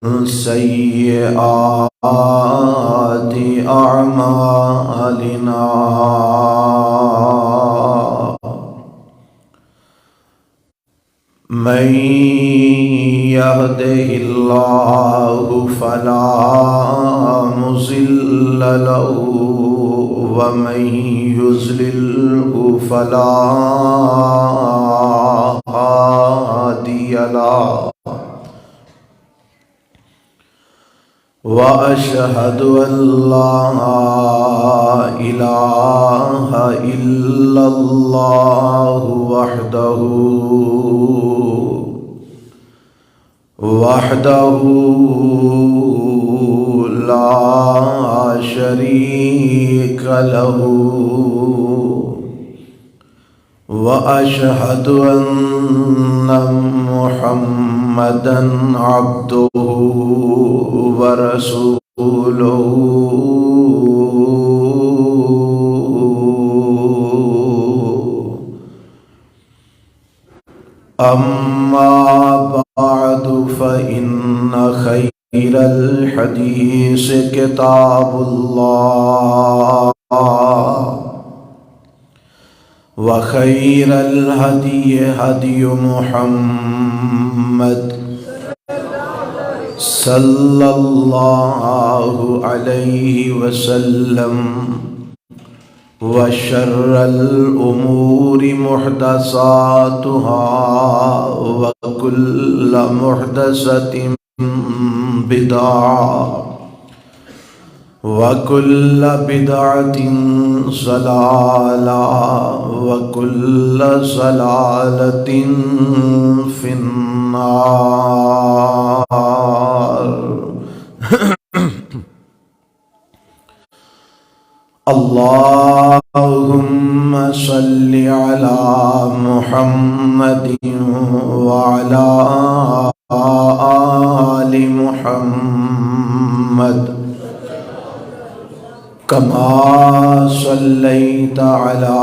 سيئات أعمالنا من يهده الله فلا مضل له ومن يضلله فلا هادي له وأشهد أن لا إله إلا الله وحده لا شريك له وأشهد أن محمدًا عبده ورسوله أما بعد فإن خير الحديث كتاب الله وخير الهدي هدي محمد صلى الله عليه وسلم وشر الأمور محدثاتها وكل محدثة بدعة وكل بدعة ضلالة وكل ضلالة في النار. اللهم صل على محمد وعلى آل محمد كما صليت على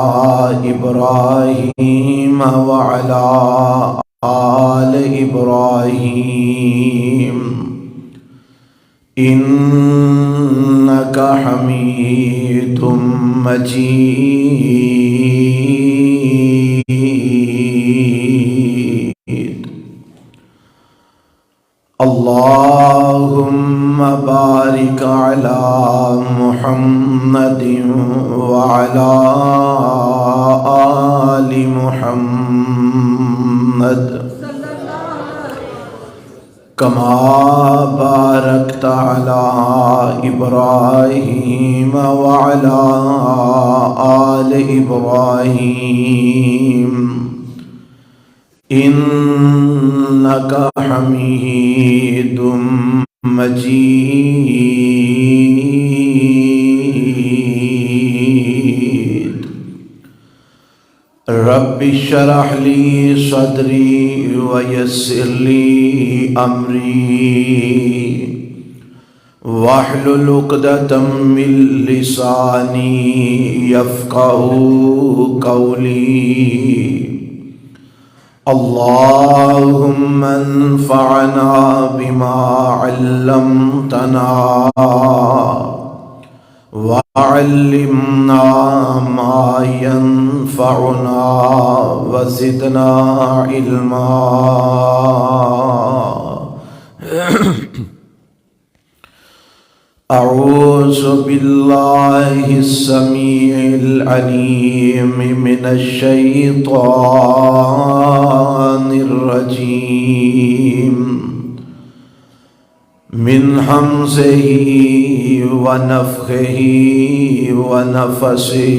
إبراهيم وعلى آل إبراهيم إنك حميد مجيد. اللهم بارك على محمد وعلى آل محمد كما باركت على إبراهيم وعلى آل إبراهيم إنك حميد مجيد. رب اشرح لي صدري ويسر لي أمري واحلل عقدة من لساني يفقهوا قولي. اللهم انفعنا بما علمتنا وعلمنا ما ينفعنا وزدنا علما. أعوذ بالله السميع العليم من الشيطان الرجيم من همزه ونفخه ونفسه.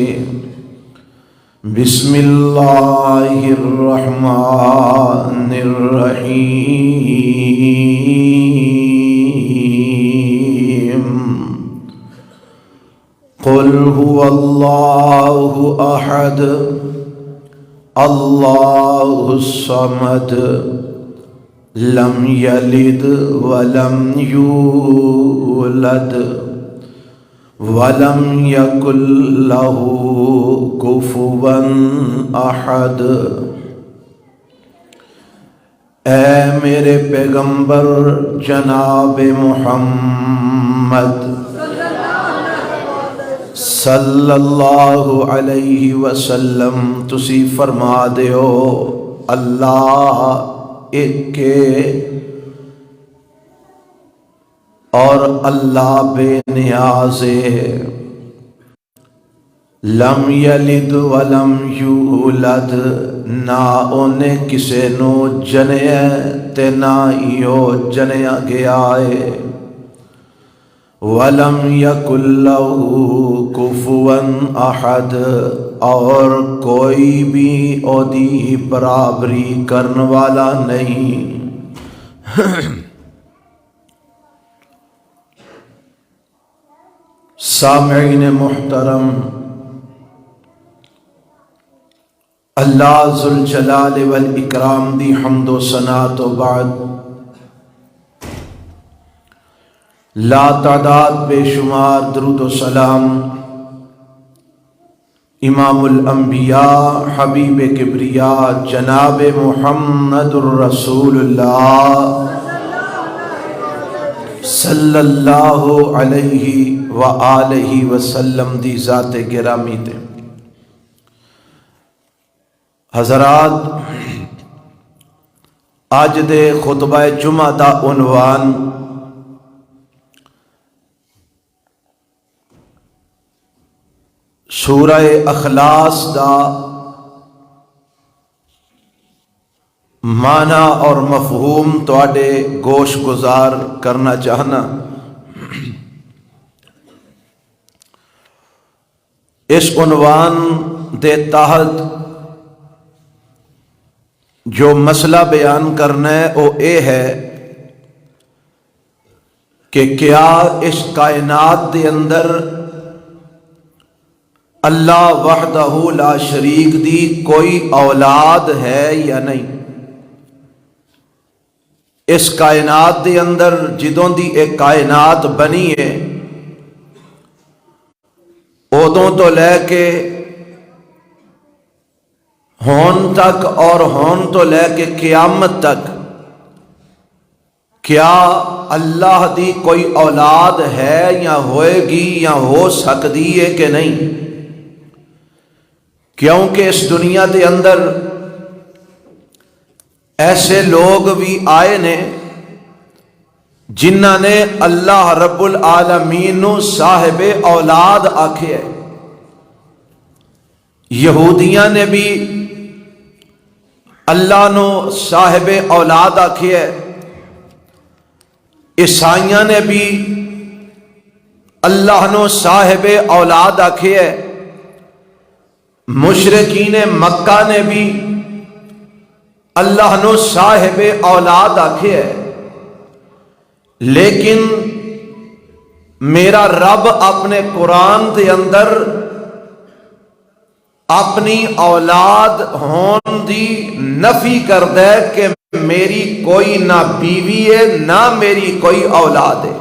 بسم الله الرحمن الرحيم. قل هو الله أحد الله الصمد لم يلد ولم يولد ولم يكن له كفوا أحد. اے میرے پیغمبر جناب محمد صلی اللہ علیہ وسلم تسی فرما دیو اللہ ایک اور اللہ بے نیاز ہے، لم یلد ولم یولد، نہ انہیں کسے نو جنیا تے نہ ایو جنیا گیا ہے، ولم یکن لہ کفوا احد، اور کوئی بھی اودی برابری کرن والا نہیں۔ سامعین محترم، اللہ ذوالجلال والاکرام دی حمد و ثنا تو بعد لا تعداد بے شمار درود و سلام امام الانبیاء حبیب کبریاء جناب محمد الرسول اللہ صلی اللہ علیہ وآلہ وسلم دی ذات گرامی تے۔ حضرات، آج دے خطبہ جمعہ دا عنوان سورہ اخلاص دا معنی اور مفہوم تواڈے گوش گزار کرنا چاہنا۔ اس عنوان دے تحت جو مسئلہ بیان کرنا ہے وہ یہ ہے کہ کیا اس کائنات دے اندر اللہ وحدہ لا شریک دی کوئی اولاد ہے یا نہیں؟ اس کائنات دے اندر جدوں دی ایک کائنات بنی ہے ادوں تو لے کے ہون تک اور ہون تو لے کے قیامت تک کیا اللہ دی کوئی اولاد ہے یا ہوئے گی یا ہو سکتی ہے کہ نہیں؟ کیونکہ اس دنیا دے اندر ایسے لوگ بھی آئے نے جنہ نے اللہ رب العالمین نو صاحب اولاد آکھے ہے۔ یہودیاں نے بھی اللہ نو صاحب اولاد آکھے ہے، عیسائیاں نے بھی اللہ نو صاحب اولاد آکھے ہے، مشرکین مکہ نے بھی اللہ نو صاحب اولاد آکھے ہے، لیکن میرا رب اپنے قرآن دے اندر اپنی اولاد ہون دی نفی کردہ ہے کہ میری کوئی نہ بیوی ہے نہ میری کوئی اولاد ہے۔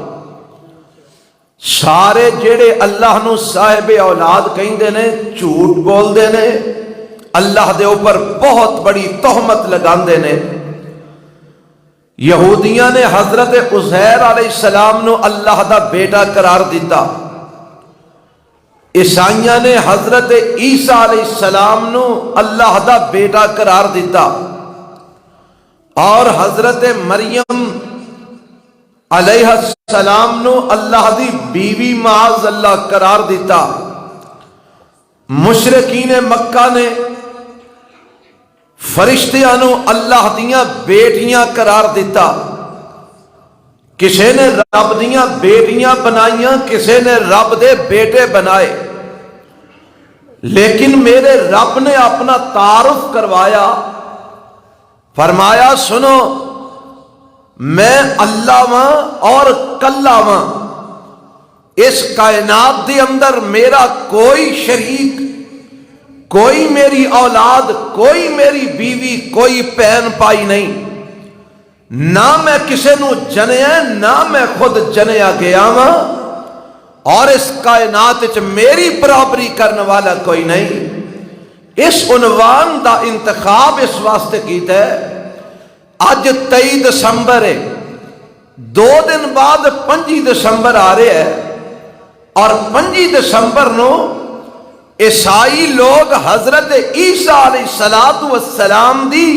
سارے جڑے اللہ نو صاحب اولاد کہندے نے جھوٹ بول دے نے، اللہ دے اوپر بہت بڑی تہمت لگاندے نے۔ یہودیاں نے حضرت عزیر علیہ السلام نو اللہ دا بیٹا قرار دیتا، عیسائیاں نے حضرت عیسیٰ علیہ السلام نو اللہ دا بیٹا قرار دیتا، اور حضرت مریم علیہ السلام نو اللہ دی بیوی معاذ اللہ قرار دیتا۔ مشرکین مکہ نے فرشتیاں نو اللہ دیاں بیٹیاں قرار دیتا، کسے نے رب دیاں بیٹیاں بنائیاں، کسے نے رب دے بیٹے بنائے، لیکن میرے رب نے اپنا تعارف کروایا، فرمایا سنو میں اللہ ہاں اور کلہ ہاں، اس کائنات دے اندر میرا کوئی شریک، کوئی میری اولاد، کوئی میری بیوی، کوئی بہن پائی نہیں، نہ میں کسے نو جنیا نہ میں خود جنیا گیا ہاں، اور اس کائنات وچ میری برابری کرنے والا کوئی نہیں۔ اس عنوان دا انتخاب اس واسطے کیتا ہے اج 23 دسمبر ہے، 2 دن بعد 25 دسمبر آ رہا ہے، اور 25 دسمبر نو عیسائی لوگ حضرت عیسیٰ علیہ السلام دی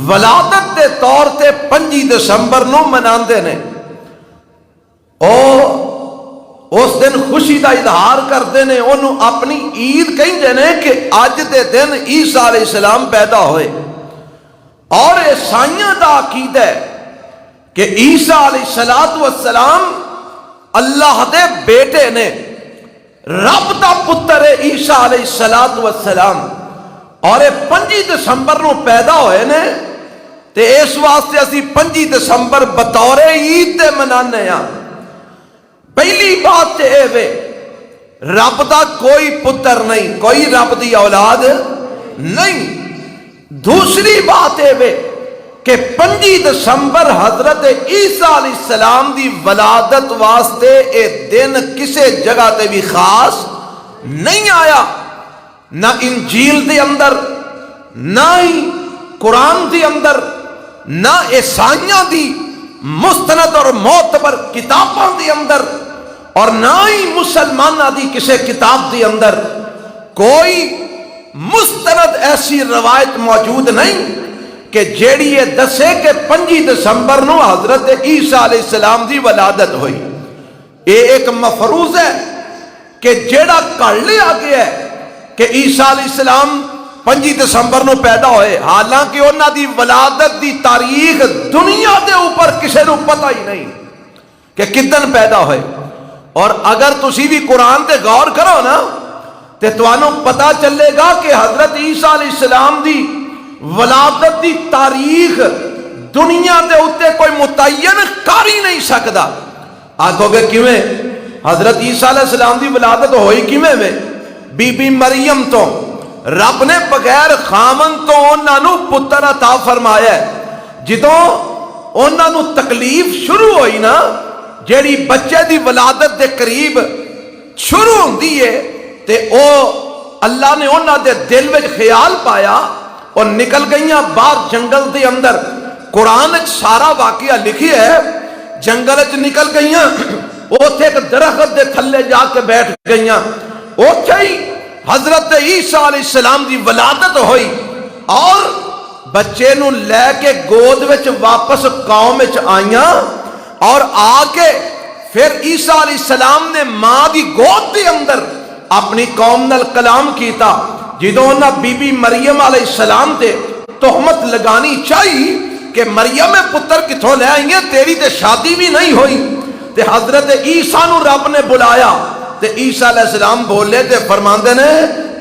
ولادت دے طور تے 25 دسمبر نو مناندے نے۔ اس دن خوشی دا اظہار کرتے ہیں، انہوں اپنی عید کہندے نے کہ اج دے دن عیسیٰ علیہ السلام پیدا ہوئے۔ اور عیسائیاں دا عقیدہ ہے کہ عیسیٰ علیہ السلام اللہ دے بیٹے نے، رب دا پتر ہے عیسیٰ علیہ السلام، اور 25 دسمبر نو پیدا ہوئے نے، تے اس واسطے اسی 25 دسمبر بطور عید دے منانے ہیں۔ پہلی بات تے اے وے، رب دا کوئی پتر نہیں، کوئی رب دی اولاد نہیں۔ دوسری بات اے وے کہ 25 دسمبر حضرت عیسیٰ علیہ السلام دی ولادت واسطے اے دن کسے جگہ تے بھی خاص نہیں آیا، نہ انجیل دے اندر، نہ ہی قرآن دے اندر، نہ عیسائیاں دی مستند اور معتبر کتاباں دے اندر، اور نہ ہی مسلمانہ دی کسے کتاب دے اندر کوئی مستند ایسی روایت موجود نہیں کہ جیڑی یہ دسے کہ 25 دسمبر نو حضرت عیسیٰ علیہ السلام دی ولادت ہوئی۔ یہ ایک مفروض ہے کہ جیڑا کر لیا گیا ہے کہ عیسیٰ علیہ السلام 25 دسمبر نو پیدا ہوئے، حالانکہ انہاں دی ولادت دی تاریخ دنیا دے اوپر کسے نو پتہ ہی نہیں کہ کدن پیدا ہوئے۔ اور اگر تسی بھی قرآن تے غور کرو نا تے توانوں پتہ چلے گا کہ حضرت عیسیٰ علیہ السلام دی ولادت دی تاریخ دنیا دے اتے کوئی متعین کر ہی نہیں سکتا۔ آکھو گے کیویں؟ حضرت عیسیٰ علیہ السلام دی ولادت ہوئی کیویں میں؟ بی بی مریم تو رب نے بغیر خامن تو انہاں نو پتر عطا فرمایا ہے۔ جدوں انہاں نو تکلیف شروع ہوئی نا، جیڑی بچے دی ولادت دے قریب شروع ہوندی ہے، تے او اللہ نے انہاں دے دل وچ خیال پایا اور نکل گئیاں باہر جنگل دے اندر۔ قرآن سارا واقعہ لکھی ہے، جنگل وچ نکل گئیاں، اوتھے ایک درخت دے تھلے جا کے بیٹھ گئیاں، اوتھے ہی حضرت عیسیٰ علیہ السلام دی ولادت ہوئی، اور بچے نو لے کے گود وچ واپس قوم وچ آئیاں، اور آ کے پھر عیسیٰ علیہ السلام نے ماں دی گود دے اندر اپنی قوم نال کلام کیتا۔ جدوں انہاں بی بی مریم علیہ السلام تے تہمت لگانی چاہیے کہ مریم پتر کتھوں لے آئی ہیں، تیری تے شادی بھی نہیں ہوئی، تے حضرت عیسیٰ نو رب نے بلایا تے عیسیٰ علیہ السلام بولے تے فرماندے نے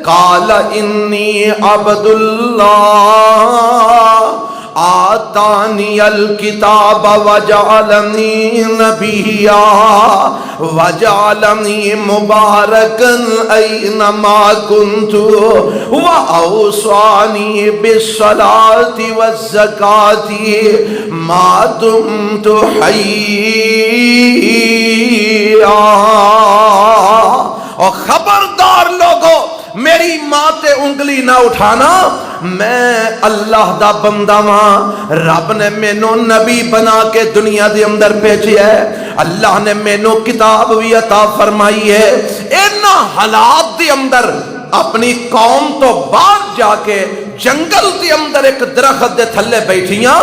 قال انی عبد اللہ آتانی الکتاب وجعلنی نبیا وجعلنی مبارکن اینما کنت واوصانی بالصلاة والزکاة ما دمت حیا۔ اور خبردار لوگو، میری ماں تے انگلی نہ اٹھانا، میں اللہ دا بندہ ماں، رب نے مینوں نبی بنا کے دنیا دے اندر بھیجیا ہے، اللہ نے مینوں کتاب بھی عطا فرمائی ہے۔ اینا حالات دے اندر اپنی قوم تو باہر جا کے جنگل دے اندر ایک درخت دے تھلے بیٹھیاں،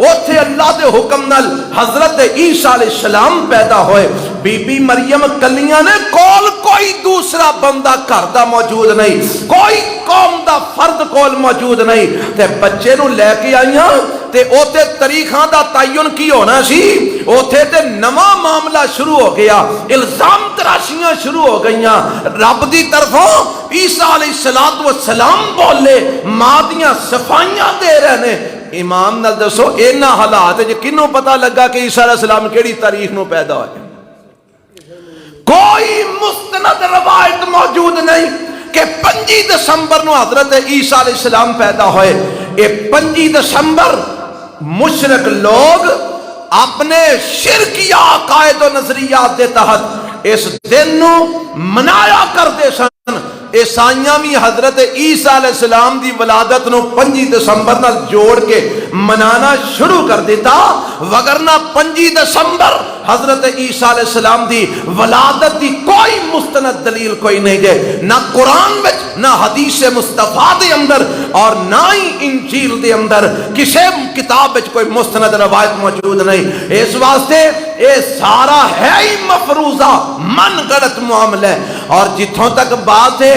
اوتھے اللہ دے حکم نال حضرت عیسیٰ علیہ السلام پیدا ہوئے۔ بی بی مریم کلیاں نے کول کوئی دوسرا بندہ گھر دا موجود نہیں، کوئی قوم دا فرد کول موجود نہیں، تے بچے نو لے کے آئیاں تے اوتے تاریخاں دا تعین کی ہونا سی، اوتھے تے نواں معاملہ شروع ہو گیا، الزام تراشیاں شروع ہو گئیاں۔ رب دی طرفوں عیسیٰ علیہ السلام بولے، ماں دیاں صفائیاں دے رہے نے۔ امام نال دسو اینا حالات ہے کنوں پتہ لگا کہ عیسیٰ علیہ السلام کیڑی تاریخ نو پیدا ہوئے؟ کوئی مستند روایت موجود نہیں کہ 25 دسمبر نو حضرت عیسیٰ علیہ السلام پیدا ہوئے۔ یہ 25 دسمبر مشرک لوگ اپنے شرکیہ عقائد و نظریات دے تحت اس دن نو منایا کرتے سن عیسائیاں بھی حضرت عیسیٰ علیہ السلام دی ولادت نو 5 دسمبر نال جوڑ کے منانا شروع کر دیتا، وگرنہ 5 دسمبر حضرت عیسیٰ علیہ السلام دی ولادت دی کوئی مستند دلیل کوئی نہیں دے، نہ قرآن وچ نہ حدیث مصطفیٰ دے اندر اور نہ ہی انجیل دے اندر کسی کتاب وچ کوئی مستند روایت موجود نہیں۔ اس واسطے اے سارا ہے ہی مفروضہ من گڑت معاملہ ہے۔ اور جتھوں تک بات ہے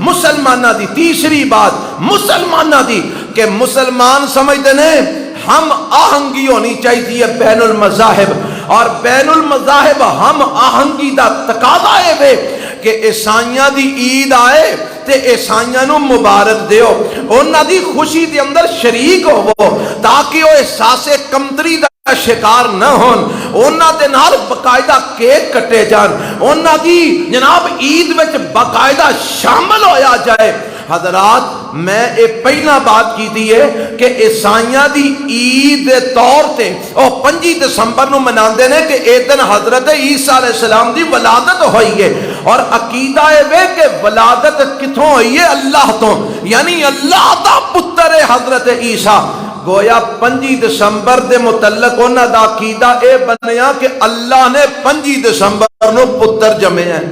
مسلمانہ دی، تیسری بات مسلمانہ دی کہ مسلمان سمجھتے ہیں ہم آہنگی ہونی چاہیے بین المذاہب، اور بین المذاہب ہم آہنگی دا تقاضا ہے کہ عیسائیاں دی عید آئے تے عیسائیاں نو مبارک دیو، انہاں دی خوشی دے اندر شریک ہوو تاکہ وہ احساس کمتری دا شکار نہ ہون، انہاں دے نال باقاعدہ کیک کٹے جان، انہاں دی جناب عید وچ باقاعدہ شامل ہویا جائے۔ حضرات میں ایک پہلا بات کی دی ہے کہ عیسائیاں دی عید طور تے او 5 دسمبر نو مناندے نے کہ اے دن حضرت عیسیٰ علیہ السلام دی ولادت ہوئی ہے، اور عقیدہ ہے کہ ولادت کتھوں ہوئی ہے؟ اللہ تو، یعنی اللہ دا پتر ہے حضرت عیسیٰ۔ گویا 5 دسمبر دے متعلق انہاں دا عقیدہ اے بنیا کہ اللہ نے 5 دسمبر نو پتر جمے ہیں،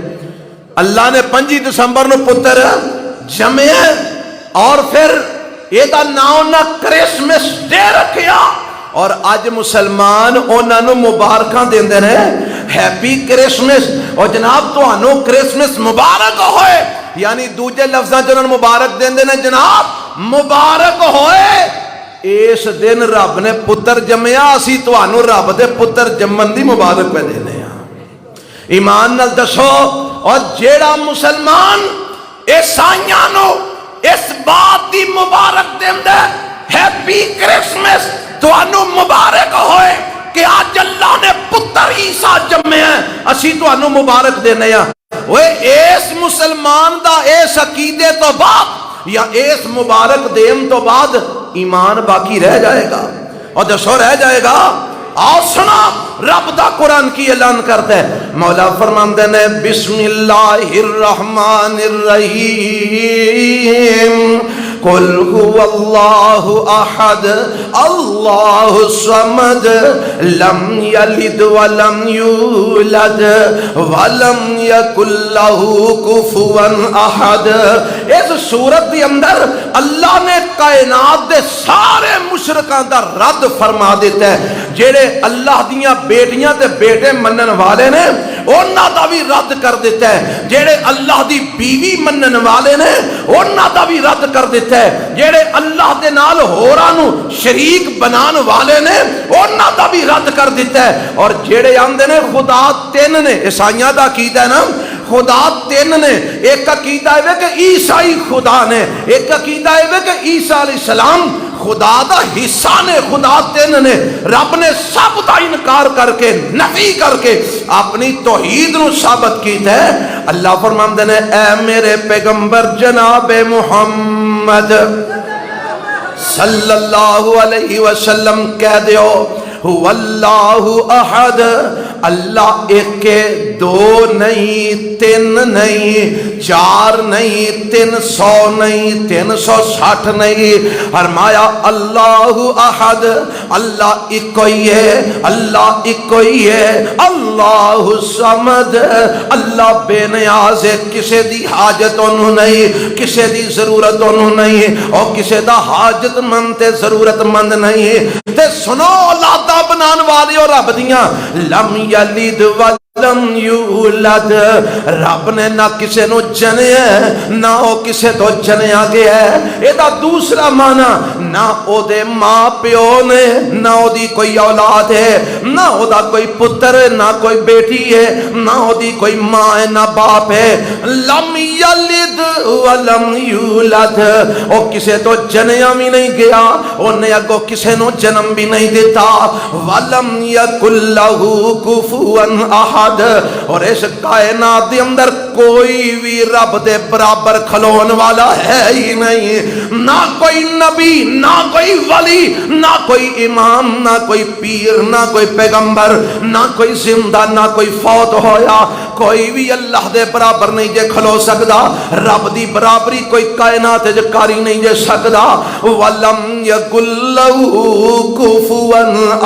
اللہ نے 5 دسمبر نو پتر جمے ہیں، اور پھر یہ دا نام نہ کرسمس ڈے رکھیا، اور آج مسلمان انہاں نو مبارکاں دیندے نے ہیپی کرسمس، اور جناب تو انو کرسمس مبارک ہوئے، یعنی دوجے لفظاں جنہاں مبارک دیندے نے جناب مبارک ہوئے، اس دن رب نے پتر جمیا، اسی تو انو رب دے پتر جمن دی مبارک پہ دینے ہیں۔ ایمان نال دسو، اور جیڑا مسلمان عیسائیاں نو اس بات دی مبارک دیندے ہیپی کرسمس تو انو مبارک ہوئے کہ آج اللہ نے پتر عیسیٰ جمے ہیں، اسی تو انو مبارک دینے ہیں۔ وہ اس مسلمان دا اس عقیدے تو بعد یا اس مبارک دیم تو بعد ایمان باقی رہ جائے گا، اور دسو رہ جائے گا۔ آؤ سنا رب دا قرآن کی اعلان کرتا ہے، مولا فرماندے نے بسم اللہ الرحمن الرحیم قل هو اللہ احد اللہ الصمد لم یلد ولم یولد ولم یکن له کفوا احد۔ اس سورت دی اندر اللہ نے کائنات دے سارے مشرکاں دا رد فرما دیتا ہے، جیڑے اللہ دیاں بیٹیاں تے بیٹے منن والے نے انہاں دا بھی رد کر دیتا ہے، جیڑے اللہ دی بیوی منن والے نے انہاں دا بھی رد کر دیتا ہے، جیڑے اللہ دے نال ہوراں نو شریک بنان والے نے انہاں دا بھی رد کر دیتا ہے، اور جیڑے آندے نے خدا 3 نے، عیسائیاں دا عقیدہ ہے نا خدا 3 نے، ایک عقیدہ ہے کہ عیسائی خدا نے، ایک عقیدہ ہے کہ عیسیٰ علیہ السلام خدا دا حصہ نے، خدا 3 نے، رب نے سب دا انکار کر کے نفی کر کے اپنی توحید نو ثابت کیتا ہے۔ اللہ فرماندے نے اے میرے پیغمبر جناب محمد صلی اللہ علیہ وسلم کہہ دیو واللہ احد، اللہ ایک 2 نہیں 3 نہیں 4 نہیں 300 نہیں 360 نہیں، فرمایا اللہ احد، اللہ ایک ہی ہے، اللہ ایک ہی ہے، اللہ الصمد، اللہ بے نیاز ہے، کسے دی حاجت انہوں نہیں، کسے دی ضرورت انہوں نہیں، اور کسے دا حاجت مند تے ضرورت مند نہیں۔ تے سنو اولادہ بنان والی اور رب دیاں لم یلد ولم یولد، رب نے نہ کسے نو جنیا نہ او کسے تو جنیا گیا ہے۔ ایدہ دوسرا معنی نہ او دے ماں پیو نے، نہ او دی کوئی اولاد ہے، نہ او دا کوئی پتر ہے، نہ کوئی بیٹی ہے، نہ او دی کوئی ماں ہے نہ باپ ہے۔ لم یلد ولم یولد، او کسے تو جنیا بھی نہیں گیا، انہیں اگو کسے نو جنم بھی نہیں دیتا۔ ولم یکن لہ کفوا احد، اور اس کائنات دے اندر کوئی بھی رب دے برابر کھلون والا ہے ہی نہیں، نہ کوئی نبی نہ کوئی ولی نہ کوئی امام نہ کوئی پیر نہ کوئی پیغمبر نہ کوئی زندہ نہ کوئی فوت ہویا، کوئی بھی اللہ دے برابر نہیں جے کھلو سکدا، رب دی برابری کوئی کائنات وچ کاری نہیں جے سکدا۔ ولم یکن لہ کفوا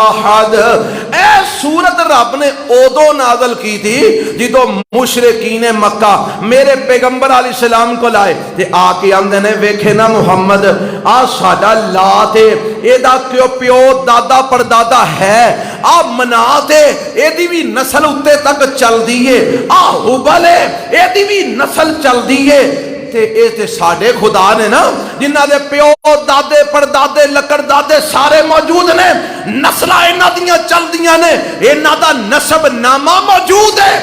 احد، اے سورت رب نے ادو نازل کی تھی جدو مشرکین مکہ میرے پیغمبر علیہ السلام کو لائے تے آ کے آندے نے ویکھے نا محمد آ ساڈا لات ہے، اے دا کیوں پیو دادا پردادا ہے، آ منات ہے اے دی بھی نسل اتے تک چل دیئے، آ حبل ہے اے دی بھی نسل چل دیئے، تے اے تے ساڈے خدا نے نا جنہ دے پیو دادے پردادے لکڑ دادے سارے موجود نے، نسلہ انہاں دیاں چل دیاں نے، انہاں دا نسب نامہ موجود ہے۔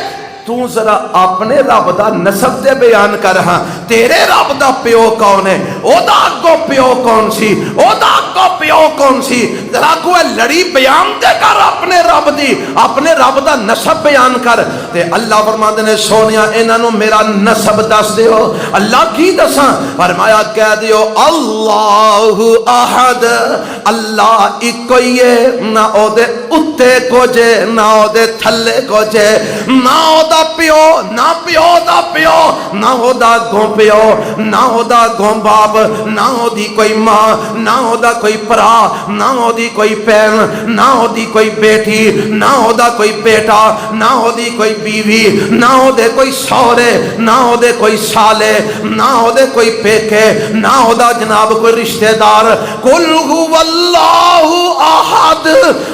تو ذرا اپنے رب دا نسب دے بیان کر، ہاں تیرے رب دا پیو کون ہے، او دا اگو پیو کون سی، او دا اگو پیو کون سی، ذرا کوئی لڑی بیان دے کر اپنے رب دی، اپنے رب دا نسب بیان کر۔ تے اللہ فرماندے نے سونیا انہاں نو میرا نسب دس دیو۔ اللہ کی دساں؟ فرمایا کہہ دیو اللہ احد، اللہ ایک ہی ہے، نہ او دے اتے کو جے نہ او دے تھلے کو جے، نہ او دا پیو نہ پیو دا پیو، نہ او دا گوں پیو نہ او دا گوں باپ، نہ او دی کوئی ماں نہ او دا کوئی پرا، نہ او دی کوئی پین، نہ او دی کوئی بیٹی، نہ او دا کوئی بیٹا، نہ او دی کوئی بیوی، نہ او دے کوئی سورے، نہ او دے کوئی سالے، نہ او دے کوئی پیکے، نہ او دا جناب کوئی رشتہ دار۔ قل هو اللہ احد،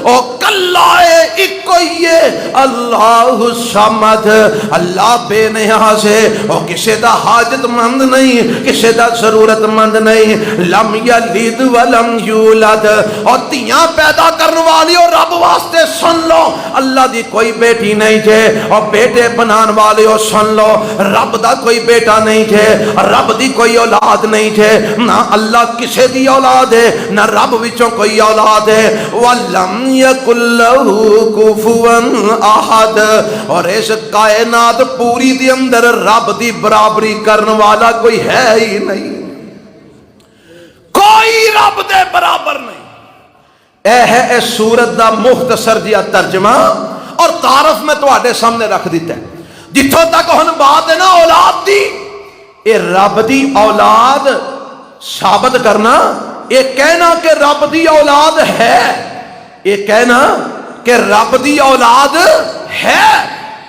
او کلائے ایک ہی ہے اللہ الصمد، اللہ بے نیاز ہے، او کسی دا حاجت مند نہیں، کسی دا ضرورت مند نہیں، لم یلد ولم یولد، اور تیاں پیدا کرنے والی اور رب واسطے سن لو اللہ دی کوئی بیٹی نہیں جے، اور بیٹے بنان والے اور سن لو رب دا کوئی بیٹا نہیں جے، رب دی کوئی اولاد نہیں جے، نہ اللہ کسی دی اولاد ہے نہ رب وچوں کوئی اولاد ہے۔ وَلَمْ يَكُنْ لَهُ كُفُوًا أَحَدٌ، اور اس کائنات پوری دی اندر رب دی برابری کرنے والا کوئی ہے ہی نہیں، کوئی رب دے برابر نہیں۔ اے ہے اس سورت دا مختصر جیا ترجمہ اور تعارف میں تواڈے سامنے رکھ دیتا ہے۔ جتھوں تک ہن بات ہے نا اولاد دی، اے رب دی اولاد ثابت کرنا، یہ کہنا کہ رب دی اولاد ہے، یہ کہنا کہ رب دی اولاد ہے،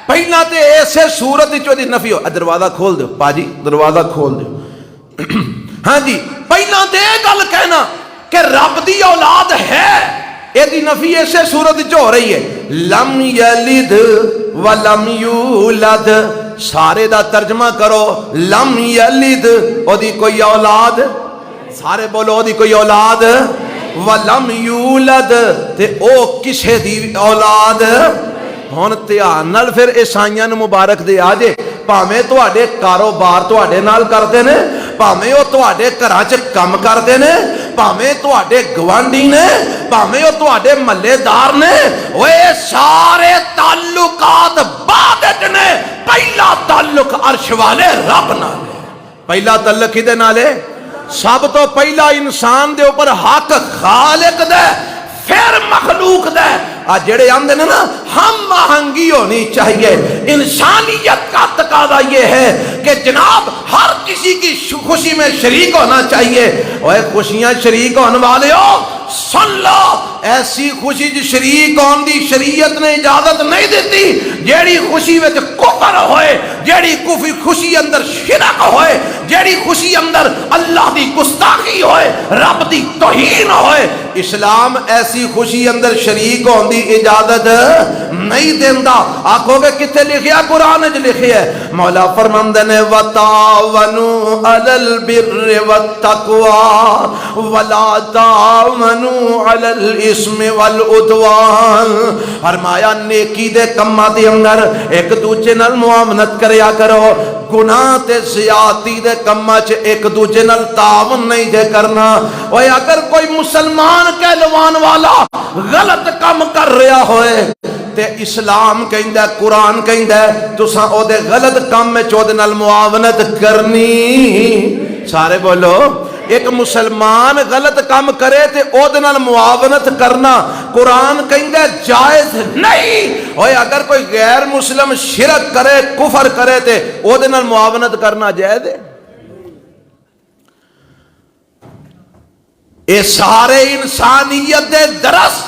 پہلا تے ایسے صورت جو دی نفی ہو۔ دروازہ کھول دو پاجی، دروازہ کھول دو۔ ہاں جی، پہلا تے گل کہنا کہ رب دی اولاد ہے، یہ دی نفی ایسے صورت جو ہو رہی ہے۔ لم یلد ولم یولد، سارے دا ترجمہ کرو، لم یلد او دی کوئی اولاد، سارے بولو دی کوئی اولاد، ولم یولد تے او کسے دی اولاد۔ ہن دھیان نال پھر عیسائیاں نوں مبارک دے آجے، پاویں تواڈے کاروبار تواڈے نال کردے نے، پاویں او تواڈے گھراں چ کم کردے نے، پاویں تواڈے گوانڈی نے، پاویں او تواڈے محلے دار نے، اوے سارے تعلقات بعد وچ نے، پہلا تعلق عرش والے رب نال ہے۔ پہلا تعلق کدے نال ہے؟ سب تو پہلا انسان دے اوپر حق خالق دے، پھر مخلوق دے۔ جڑے آندے نا ہم آہنگی ہونی چاہیے، انسانیت کا تقاضا یہ ہے کہ جناب ہر کسی کی خوشی میں شریک ہونا چاہیے۔ اوے خوشیاں شریک ہونے والے ہو سن لو، ایسی خوشی جو شریک ہون دی شریعت نے اجازت نہیں دیتی، جیڑی خوشی وچ کفر ہوئے، جیڑی خوشی اندر شرک ہوئے، جیڑی خوشی اندر اللہ دی گستاخی ہوئے، رب دی توہین ہوئے، اسلام ایسی خوشی اندر شریک ہون دی اجازت نہیں دیندا۔ آکھو گے کتے لکھیا؟ قرآن وچ لکھیا ہے، مولا فرماندے نے وَتَعَاوَنُوا عَلَى الْبِرِّ وَالتَّقْوَى وَلَا تَعَاوَنُوا عَلَى الْإِثْمِ وَالْعُدْوَانِ، فرمایا نیکی دے کماں دے اندر ایک دوجے نال معاونت کریا کرو، گناہ تے زیادتی دے کماں چ ایک دوجے نال تعاون نہیں جے کرنا۔ اوے اگر کوئی مسلمان کہلوان والا غلط کام کر رہا ہوئے تے اسلام کہندا ہے، قرآن کہندا ہے تساں او دے غلط کام میں چودے نال معاونت کرنی۔ سارے بولو، ایک مسلمان غلط کام کرے تے او دے نال معاونت کرنا قرآن کہندا ہے جائز نہیں. اوے اگر کوئی غیر مسلم شرک کرے کفر کرے تے او دے نال معاونت کرنا جائز ہے؟ اے سارے انسانیت دے درس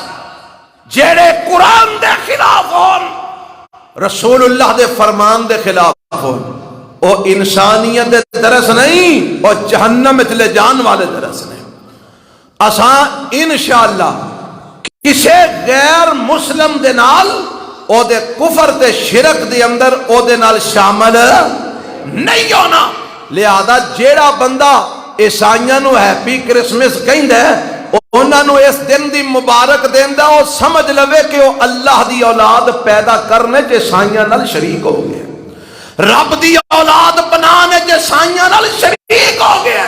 جیڑے قرآن دے خلاف ہون رسول اللہ دے فرمان دے خلاف ہون او انسانیت دے درس نہیں، او جہنم لے جان والے درس نہیں. اساں انشاءاللہ کسے غیر مسلم دے نال او دے کفر تے شرک دے اندر او دے نال شامل نہیں ہونا. لہذا جیڑا بندہ عیسائیاں نو ہیپی کرسمس کہندا ہے انہاں نو اس دن دی مبارک دیندا او سمجھ لوے کہ او اللہ دی اولاد پیدا کرنے چ عیسائیاں نال شریک ہو گیا، رب دی اولاد بنانے چ عیسائیاں نال شریک ہو گیا.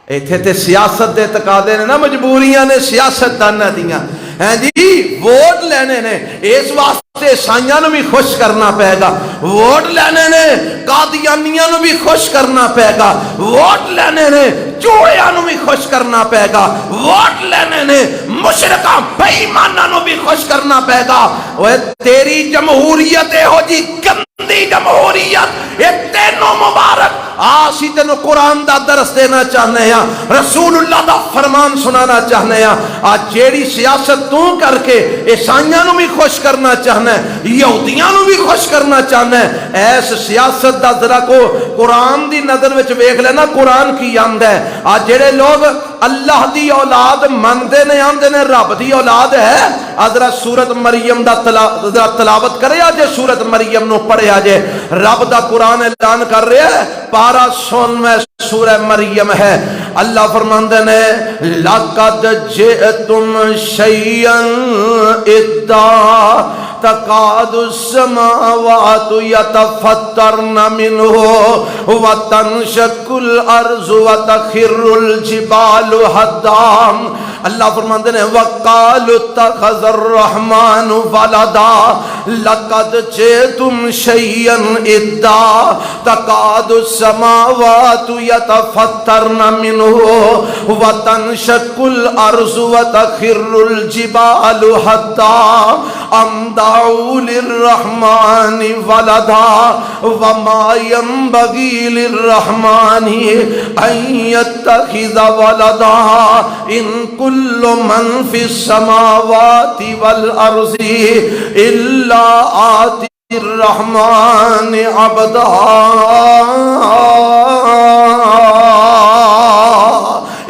ایتھے تے سیاست دے تقاضے نے نا، مجبوریاں نے سیاست داناں دیاں ہیں جی، ووٹ لینے نے، اس واسطے عیسائیاں نو بھی خوش کرنا پے گا. ووٹ لینے نے قادیانیاں نو بھی خوش کرنا پے گا. ووٹ لینے نے چوڑیاں نو بھی خوش کرنا پے گا. ووٹ لینے نے مشرکاں بے ایماناں نو بھی خوش کرنا پے گا. اوے تیری جمہوریت ہو جی گندی جمہوریت، یہ تینوں مبارک. آسی تینوں قرآن دا درس دینا چاہنے ہیں، رسول اللہ دا فرمان سنانا چاہنے ہیں. آج جیڑی سیاست تو کر کے عیسائیاں نو بھی خوش کرنا چاہنا ہے، یہودیاں نو بھی خوش کرنا چاہنا ہے، ایس سیاست دا ذرا کو قرآن دی نظر وچ ویکھ لینا قرآن کی آندا ہے. آج جڑے لوگ اللہ دی اولاد مانتے نے آندے نے رب دی اولاد ہے، ذرا سورت مریم دا تلاوت کرے آجے، سورت مریم نو پڑھے آجے. رب دا قرآن اعلان کر رہے ہیں، پارا 96 سورہ مریم ہے. اللہ فرماندے نے لَقَدْ جِئْتُمْ شَيْئًا إِدَّا تَكَادُ السَّمَاوَاتُ يَتَفَطَّرْنَ مِنْهُ وَتَنشَقُّ الْأَرْضُ وَتَخِرُّ الْجِبَالُ هَدًّا. اللہ فرماندے نے وَقَالُوا اتَّخَذَ الرَّحْمَنُ وَلَدًا لَقَدْ جِئْتُمْ شَيْئًا إِدَّا تَكَادُ السَّمَاوَاتُ يَتَفَطَّرْنَ مِنْهُ وَتَنشَقُّ الْأَرْضُ وَتَخِرُّ الْجِبَالُ هَدًّا أَمْ دَعَوْا لِلرَّحْمَنِ وَلَدًا وَمَا يَنبَغِي لِلرَّحْمَنِ أَن يَتَّخِذَ وَلَدًا إِن كُلُّ مَن فِي السَّمَاوَاتِ وَالْأَرْضِ إِلَّا آتِي الرَّحْمَنِ عَبْدًا.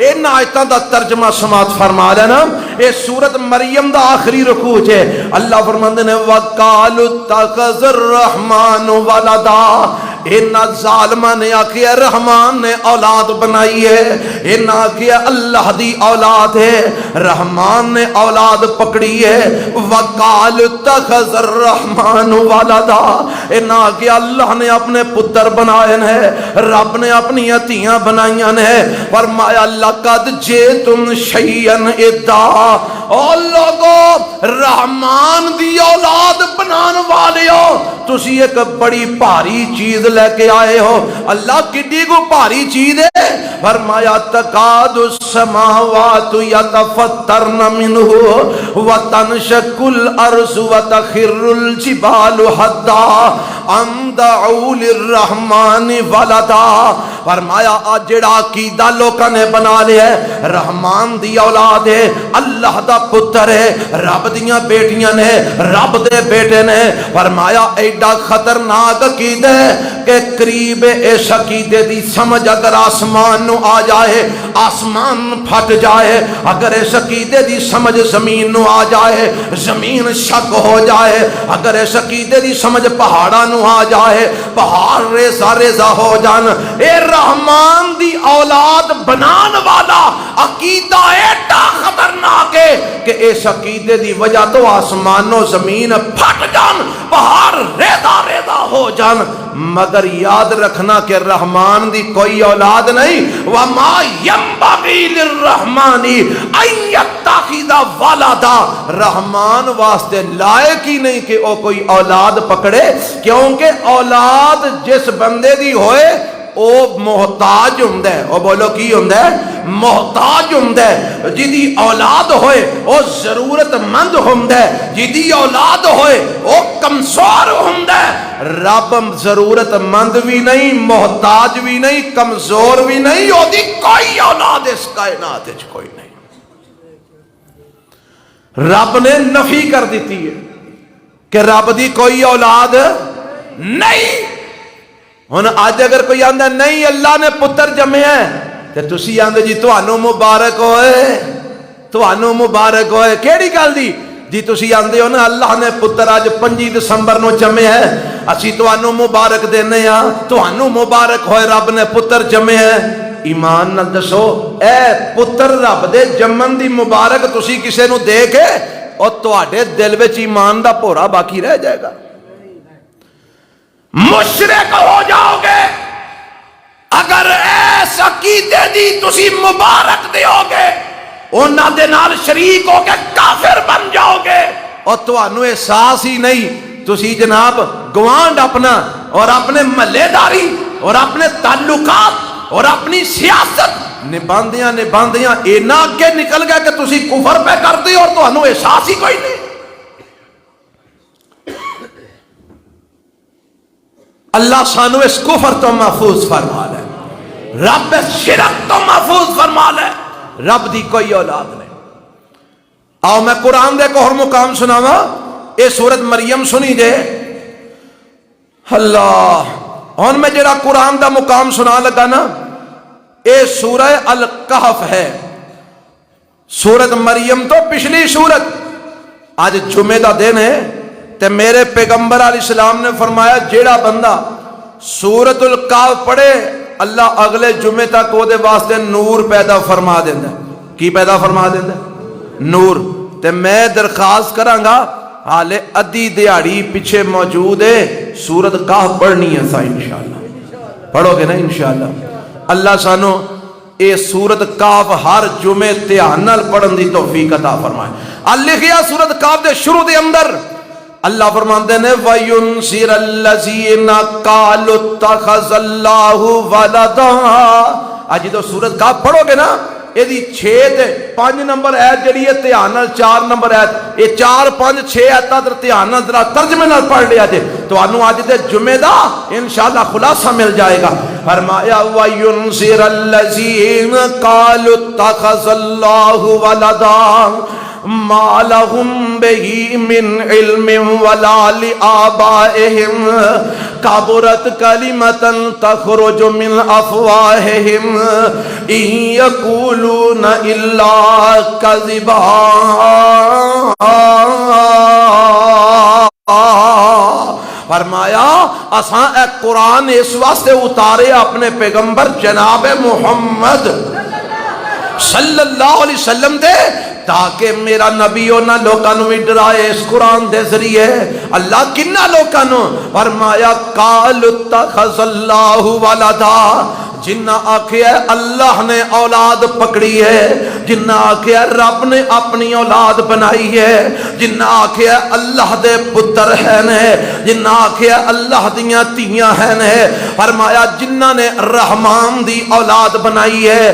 ان آیتاں دا ترجمہ سماعت فرما لینا. اے سورت مریم دا آخری رکوع ہے. اللہ فرماندے نے وَقَالُوا اتَّخَذَ الرَّحْمَنُ وَلَدًا. ان ظالمہ نے آکھیا رحمان نے اولاد بنائی ہے، ان آکھیا اللہ دی اولاد ہے، رحمان نے اولاد پکڑی ہے. وَقَالُوا اتَّخَذَ الرَّحْمَنُ وَلَدًا. ان آکھیا اللہ نے اپنے پتر بنائے ہیں، رب نے اپنی عطیاں بنائیاں ہیں. فرمایا لَقَدْ جِئْتُمْ شَيْئًا إِدَّا. او لوگو رحمان دی اولاد بنان والے ہو، تسی ایک بڑی بھاری چیز لے کے آئے ہو. اللہ کڈی کو بھاری چیز ہے؟ فرمایا تکاد السماوات یتفطرن منہ وتنشق الارض وتخر الجبال حدا ان دعوا للرحمن ولدا. فرمایا آج جڑا عقیدہ لوکاں نے بنا لیا ہے رحمان دی اولاد ہے، اللہ دا پتر ہے، رب دیاں بیٹیاں نے، رب دے بیٹے نے. فرمایا ایڈا خطرناک عقیدہ ہے کہ قریب اس عقیدے دی سمجھ اگر آسمان نو آ جائے آسمان پھٹ جائے، اگر اس عقیدے دی سمجھ زمین نو آ جائے زمین شک ہو جائے، اگر اس عقیدے دی سمجھ پہاڑاں نو آ جائے پہاڑ ریزہ ریزہ ہو جان. اے رحمان دی اولاد بنان والا عقیدہ ایڈا خطرناک ہے کہ اس عقیدے دی وجہ تو آسمان و زمین پھٹ جان، پہاڑ ریزہ ریزہ ہو جان. مگر یاد رکھنا کہ رحمان دی کوئی اولاد نہیں. وَمَا يَنبَغِي لِلرَّحْمَنِ أَن يَتَّخِذَ وَلَدًا. رحمان واسطے لائق ہی نہیں کہ وہ کوئی اولاد پکڑے، کیونکہ اولاد جس بندے دی ہوئے او محتاج ہوندا ہے، او بولو کی ہوندا ہے؟ محتاج ہوندا ہے۔ جدی اولاد ہوئے او ضرورت مند ہوندا ہے، جدی اولاد ہوئے او کمزور ہوندا ہے۔ رب ضرورت مند بھی نہیں، محتاج بھی نہیں، کمزور بھی نہیں، او دی کوئی اولاد اس کائنات وچ کوئی نہیں۔ رب نے نفی کر دیتی ہے کہ رب دی کوئی اولاد نہیں۔ ہن اج اگر کوئی آندا نہیں اللہ نے پتر جمے ہیں تے تسی آندے جی تانوں مبارک ہوئے، تانوں مبارک ہوئے، کیڑی گل دی جی تسی آندے ہو نا اللہ نے پتر اج 25 دسمبر نو جمے ہے، اسی تانوں مبارک دینے ہاں، تانوں مبارک ہوئے رب نے پتر جمے ہیں۔ ایمان نال دسو اے پتر رب دے جمن دی مبارک تسی کسے نو دے کے اور تواڈے دل وچ ایمان دا بھورا باقی رہ جائے گا؟ مشرک ہو جاؤ گے اگر ایس عقیدے دی تسی مبارک دیو گے، انہاں دے نال شریک ہو کے کافر بن جاؤ گے، اور تانوں احساس ہی نہیں، تسی جناب گوانڈ اپنا اور اپنے محلے داری اور اپنے تعلقات اور اپنی سیاست نبھاندیاں اینا اگے نکل گیا کہ تسی کفر پہ کر دی اور تانوں احساس ہی کوئی نہیں۔ اللہ سانو اس کفر تو محفوظ فرما لے، رب اس شرک تو محفوظ فرما لے، رب دی کوئی اولاد نہیں۔ آؤ میں قرآن دے کو ہر مقام سناوا، اے سورت مریم سنی دے اللہ۔ ہن میں جڑا قرآن دا مقام سنا لگا نا اے سورہ الکہف ہے، سورت مریم تو پچھلی سورت۔ آج جمعہ دا دن ہے تے میرے پیغمبر علیہ السلام نے فرمایا جیڑا بندہ سورت الکہف پڑھے اللہ اگلے جمعے تک وہ دے واسطے نور پیدا فرما دیندا۔ کی پیدا فرما دیندا؟ نور۔ تے میں درخواست کراں گا حالے ادھی دیہڑی پیچھے موجود ہے، سورت کہف پڑھنی ہے سا انشاءاللہ، پڑھو گے نا انشاءاللہ؟ اللہ سانو اے سورت کہف ہر جمعے دھیان نال پڑھن دی توفیق عطا فرمائے۔ لکھیا سورت کہف دے شروع دے اندر اللہ فرماندے نے وَيُنْصِرَ الَّذِينَ قَالُوا اتَّخَذَ اللَّهُ وَلَدًا۔ آج تو سورت کہف پڑھو گے نا، یہ 6-5 نمبر ایت جڑی ہے دھیان نال 4 نمبر ایت، یہ 4-5-6 ایتاں دھیان نال ذرا ترجمے نال پڑھ لیا جے تو انو اج دے جمعے دا انشاءاللہ خلاصہ مل جائے گا۔ فرمایا وَيُنْصِرَ الَّذِينَ قَالُوا اتَّخَذَ اللَّهُ وَلَدًا مَا لَهُمْ بِهِ مِنْ عِلْمٍ وَلَا لِآبَائِهِمْ كَبُرَتْ كَلِمَةً تَخْرُجُ مِنْ أَفْوَاهِهِمْ إِنْ يَقُولُونَ إِلَّا كَذِبًا۔ فرمایا اساں اے قرآن اس واسطے اتارے اپنے پیغمبر جناب محمد صلی اللہ علیہ وسلم دے تاکہ میرا نبی اونا لوکانو بھی ڈرائے اس قرآن دے ذریعے۔ اللہ کنہ لوکانو؟ فرمایا قال اتخذ اللہ ولدا، جنہ آکھیا اللہ نے اولاد پکڑی ہے، جنہ آکھیا رب نے اپنی اولاد بنائی ہے، جنہ آکھیا اللہ دے پتر ہے نے، جنہ آکھیا اللہ دیاں تیاں ہے نے۔ فرمایا جنہ نے رحمان دی اولاد بنائی ہے،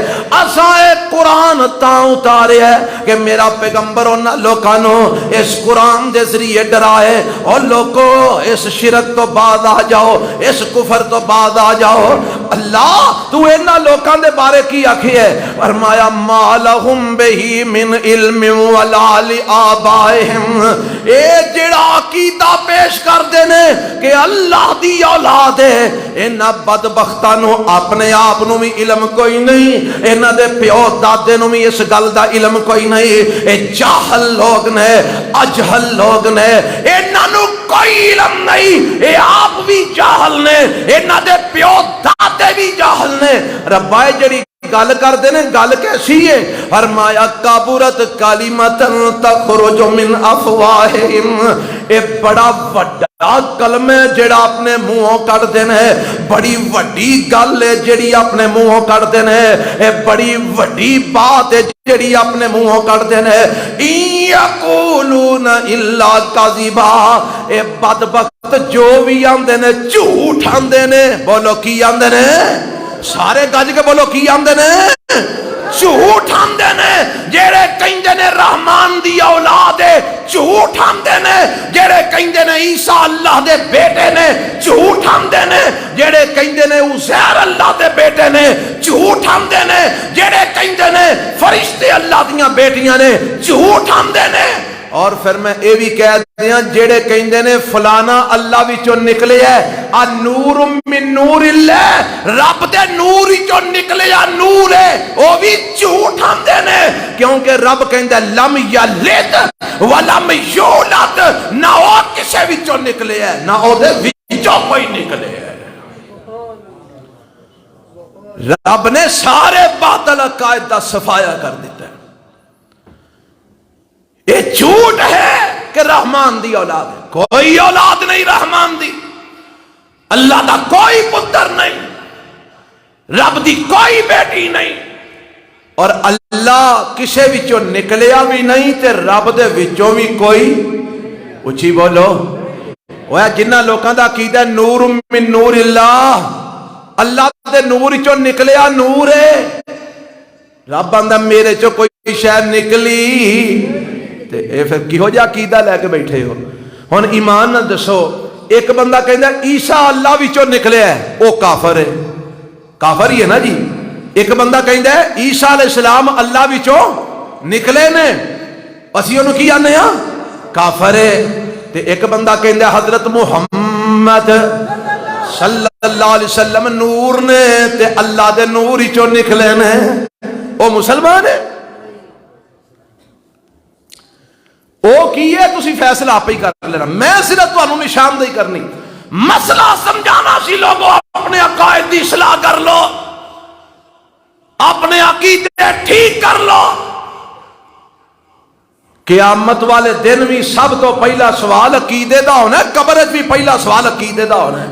اساں اے قرآن تاں اتارے ہے کہ میرا پیغمبر انہاں لوکانو اس قرآن دے ذریعے ڈرائے اور لوگو اس شرک تو بعد آ جاؤ، اس کفر تو بعد آ جاؤ۔ اللہ تو اینا لوکاں دے بارے کی آکھی ہے؟ فرمایا ما لہم بہی من علم ولا لآبائہم، اے جڑا عقیدہ پیش کر دینے کہ اللہ دی اولاد ہے، اینا بدبختاں نو اپنے آپ نو بھی علم کوئی نہیں، اینا دے پیو دادے نو بھی اس گل دا علم کوئی نہیں، اے جاہل لوگ نے، اجہل لوگ نے، اینا نو کوئی علم نہیں، اے آپ بھی جاہل نے، اینا دے پیو دادے بھی جاہل نے۔ ربائے جڑی گل کر دینے گل کیسی ہے؟ فرمایا کابورت کلمۃ تخرج من افواہہم، اے بڑا وڈا کلمے جڑا اپنے منہوں کٹ دینا ہے بڑی وڈی گل ہے جڑی اپنے منہوں کٹ دینا ہے اے بڑی وڈی بات ہے جڑی اپنے منہوں کٹ دینا ہے یقولون الا کذبا اے بدبخت جو بھی آندے نے جھوٹ آندے نے بولو کی آندے نے سارے گج کے بولو کی آندے نے جھوٹ آندے نے جڑے کہندے نے رحمان دی اولاد ہے جھوٹ آندے نے جڑے کہندے نے عیسیٰ اللہ دے بیٹے نے جھوٹ آندے نے جڑے کہندے نے عزیر اللہ دے بیٹے نے جھوٹ آندے نے جڑے کہندے نے فرشتے اللہ دیاں بیٹیاں نے جھوٹ آندے نے اور پھر میں اے بھی کہہ دیا جڑے کہندے نے فلانا اللہ وچوں نکلے ہے نور من نور اللہ رب دے نور وچوں نکلے یا نور ہے او بھی جھوٹ آندے نے کیونکہ رب کہندا لم یلد ولم یولد نہ او کسے وچوں نکلے ہے نہ او دے وچوں کوئی نکلے ہے رب نے سارے باطل عقائد دا صفایا کر دیتا ہے یہ جھوٹ ہے کہ رحمان دی اولاد ہے کوئی اولاد نہیں رحمان دی اللہ دا کوئی پتر نہیں رب دی کوئی بیٹی نہیں اور اللہ کسے وچوں نکلیا بھی نہیں تے رب دے وچوں بھی کوئی اچھی بولو وہ جنہ لوکاں دا عقیدہ نور من نور اللہ اللہ دے نور وچوں نکلیا نور ہے رب آندا میرے چوں کوئی شے نکلی اے پھر کیہو جا عقیدہ لے کے بیٹھے ہو ہن ایمان نہ دسو ایک بندہ کہندا عیسیٰ اللہ وچوں نکلیا ہے او کافر ہے کافر ہی ہے نا جی ایک بندہ کہندا ہے عیسیٰ علیہ السلام اللہ وچوں نکلے نے اسی انہوں کی آنے ہاں کافر ہے تے ایک بندہ کہندا ہے حضرت محمد صلی اللہ علیہ وسلم نور نے تے اللہ دے نور وچوں نکلے نے او مسلمان ہے او کیے تسی فیصلہ آپ ہی کر لینا میں صرف تو انہوں نشاندہی کرنی مسئلہ سمجھانا سی لوگوں اپنے عقائد دی اصلاح کر لو اپنے عقیدے ٹھیک کر لو قیامت والے دن بھی سب تو پہلا سوال عقیدے دا ہونا ہے قبر بھی پہلا سوال عقیدے دا ہونا ہے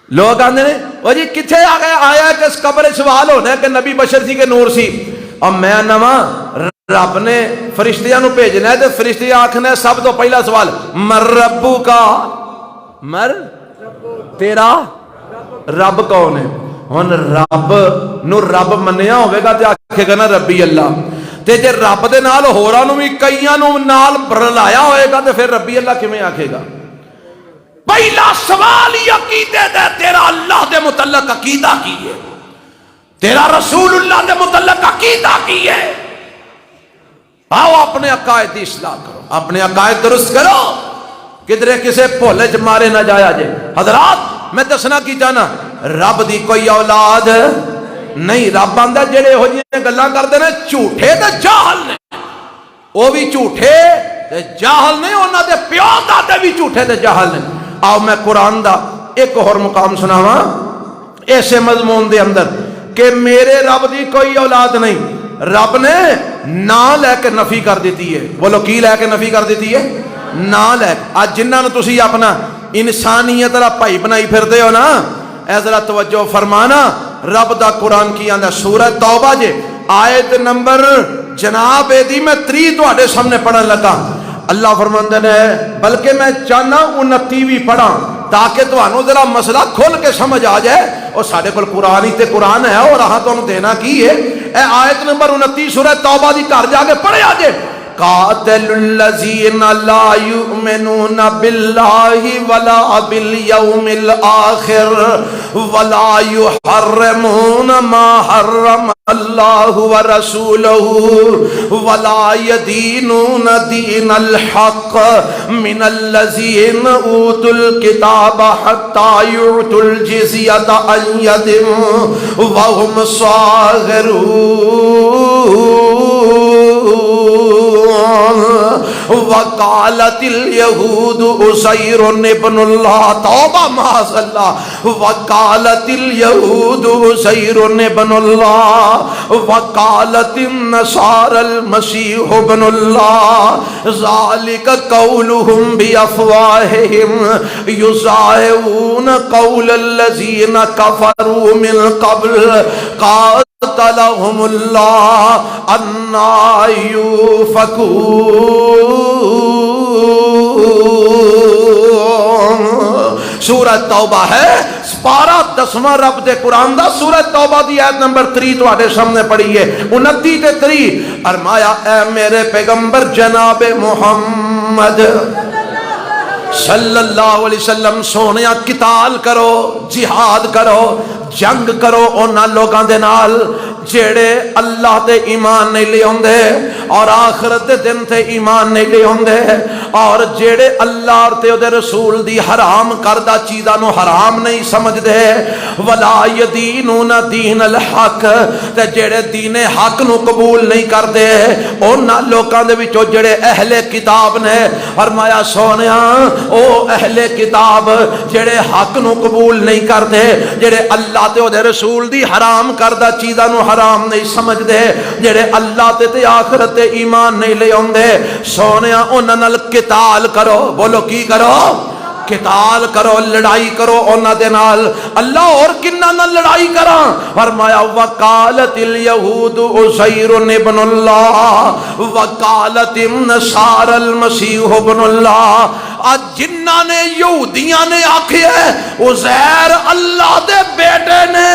لوگ آندے نے وہ جی کتھے آیا ہے کہ اس قبر سوال ہونا ہے کہ نبی بشر سی کے نور سی اور میں نواں رب نے فرشتیاں نو بھیجنا ہے تے فرشتے آکھنا سب تو پہلا سوال مر ربو کا مر تیرا رب کون ہے ہن رب نو رب منیا ہوے گا تے آکھے گا نا ربی اللہ تے جے رب دے نال ہوراں نو وی کئیاں نو نال رلایا ہوئے گا تے پھر ربی اللہ کیویں آکھے گا پہلا سوال ہی عقیدے دے تیرا اللہ دے متعلق عقیدہ کی ہے تیرا رسول اللہ دے متعلق عقیدہ کی ہے آؤ اپنے عقائد کی اصلاح کرو اپنے عقائد درست کرو کدھرے کسے بھولے چ مارے نہ جایا جے حضرات میں دسنا کی جانا رب دی کوئی اولاد نہیں رب آندا جڑے ہو جی گلاں کردے نے جھوٹے تے جاہل نے وہ بھی جھوٹے تے جاہل نے انہاں دے پیو دادے بھی جھوٹے تے جاہل نے آؤ میں قرآن دا ایک اور مقام سناواں ایسے مضمون دے اندر کہ میرے رب دی کوئی اولاد نہیں رب نے نا لے کے نفی کر دیتی ہے بولو کی لے کے نفی کر دیتی ہے نا لے کے آج جنہاں تسی اپنا انسانیت را پائی بنائی پھر دے ہو نا اے ذرا توجہ فرمانا رب دا قرآن کی آندہ سورہ توبہ جے آیت نمبر جناب دی میں 3 تو آڑے سامنے پڑھن لگا اللہ فرماندے نے بلکہ میں چاہنا 29 پڑھا تاکہ تو انہوں ذرا مسئلہ کھول کے سمجھ آ جائے اور ساڑھے کل قرآن ہی تے قرآن ہے اور رہا تو انہوں دینا کی ہے اے آیت نمبر 29 سورہ توبہ دی کار جا کے پڑھے آجے قاتل الذین لا یؤمنون باللہ ولا بالیوم الآخر ولا یحرمون ما حرم اللہ ورسولہ ولا یدینون دین الحق من الذین اوتوا الکتاب حتی یعطوا الجزیۃ عن ید وهم صاغرون وقالت الیہود عزیر ابن اللہ، توبہ معاذ اللہ، وقالت الیہود عزیر ابن اللہ، وقالت النصارى المسیح ابن اللہ، ذالک قولہم بافواہہم یضاہرون قول الذین کفروا من قبل قاتلہم اللہ انا یؤفکون۔ سورہ توبہ ہے، پارہ 10واں رب دے قرآن دا، سورہ توبہ دی آیت نمبر 3 تو آٹے سامنے پڑھی ہے، 29 تے 3۔ فرمایا اے میرے پیغمبر جناب محمد صلی اللہ علیہ وسلم سونیا، قتال کرو، جہاد کرو، جنگ کرو اونا لوگاں دے نال جیڑے اللہ تے ایمان نہیں لے ہوندے اور آخرت دے دن تے ایمان نہیں لے ہوندے، اور جیڑے اللہ تے او دے رسول دی حرام کردہ چیزاں نو حرام نہیں سمجھ دے، ولا یدینون دین الحق، تے جیڑے دین حق نو قبول نہیں کر دے اونا لوکاں دے وچوں جیڑے اہل کتاب نے۔ فرمایا سونیا او اہل کتاب جیڑے حق نو قبول نہیں کر دے، جیڑے اللہ تے او دے رسول دی حرام کردہ چیزاں نو حرام نہیں سمجھ دے، جڑے اللہ تے آخرت تے ایمان نہیں لے اوندے، سونیا انہاں نال قتال کرو۔ بولو کی کرو؟ قتال کرو، لڑائی کرو انہاں دے نال۔ اللہ اور کنہاں نال لڑائی کراں؟ فرمایا وقالت الیہود عزیر ابن اللہ وقالت النصارى المسیح ابن اللہ۔ آج جنہاں نے یہودیاں نے آکھے ہے عزیر اللہ دے بیٹے نے،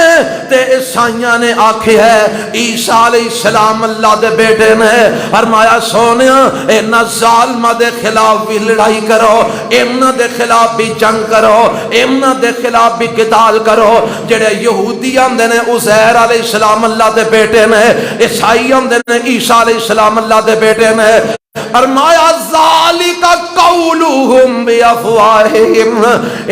تے عیسائیاں نے آکھے ہے عیسیٰ علیہ السلام اللہ دے بیٹے نے۔ فرمایا سونیا انہاں ظالماں دے خلاف بھی لڑائی کرو، انہاں دے خلاف بھی جنگ کرو، انہاں دے خلاف بھی قتال کرو۔ جڑے یہودی آندے نے عزیر علیہ السلام اللہ دے بیٹے نے، عیسائی آندے نے عیسیٰ علیہ السلام اللہ دے بیٹے نے۔ فرمایا ذالک قولہم بافواہہم،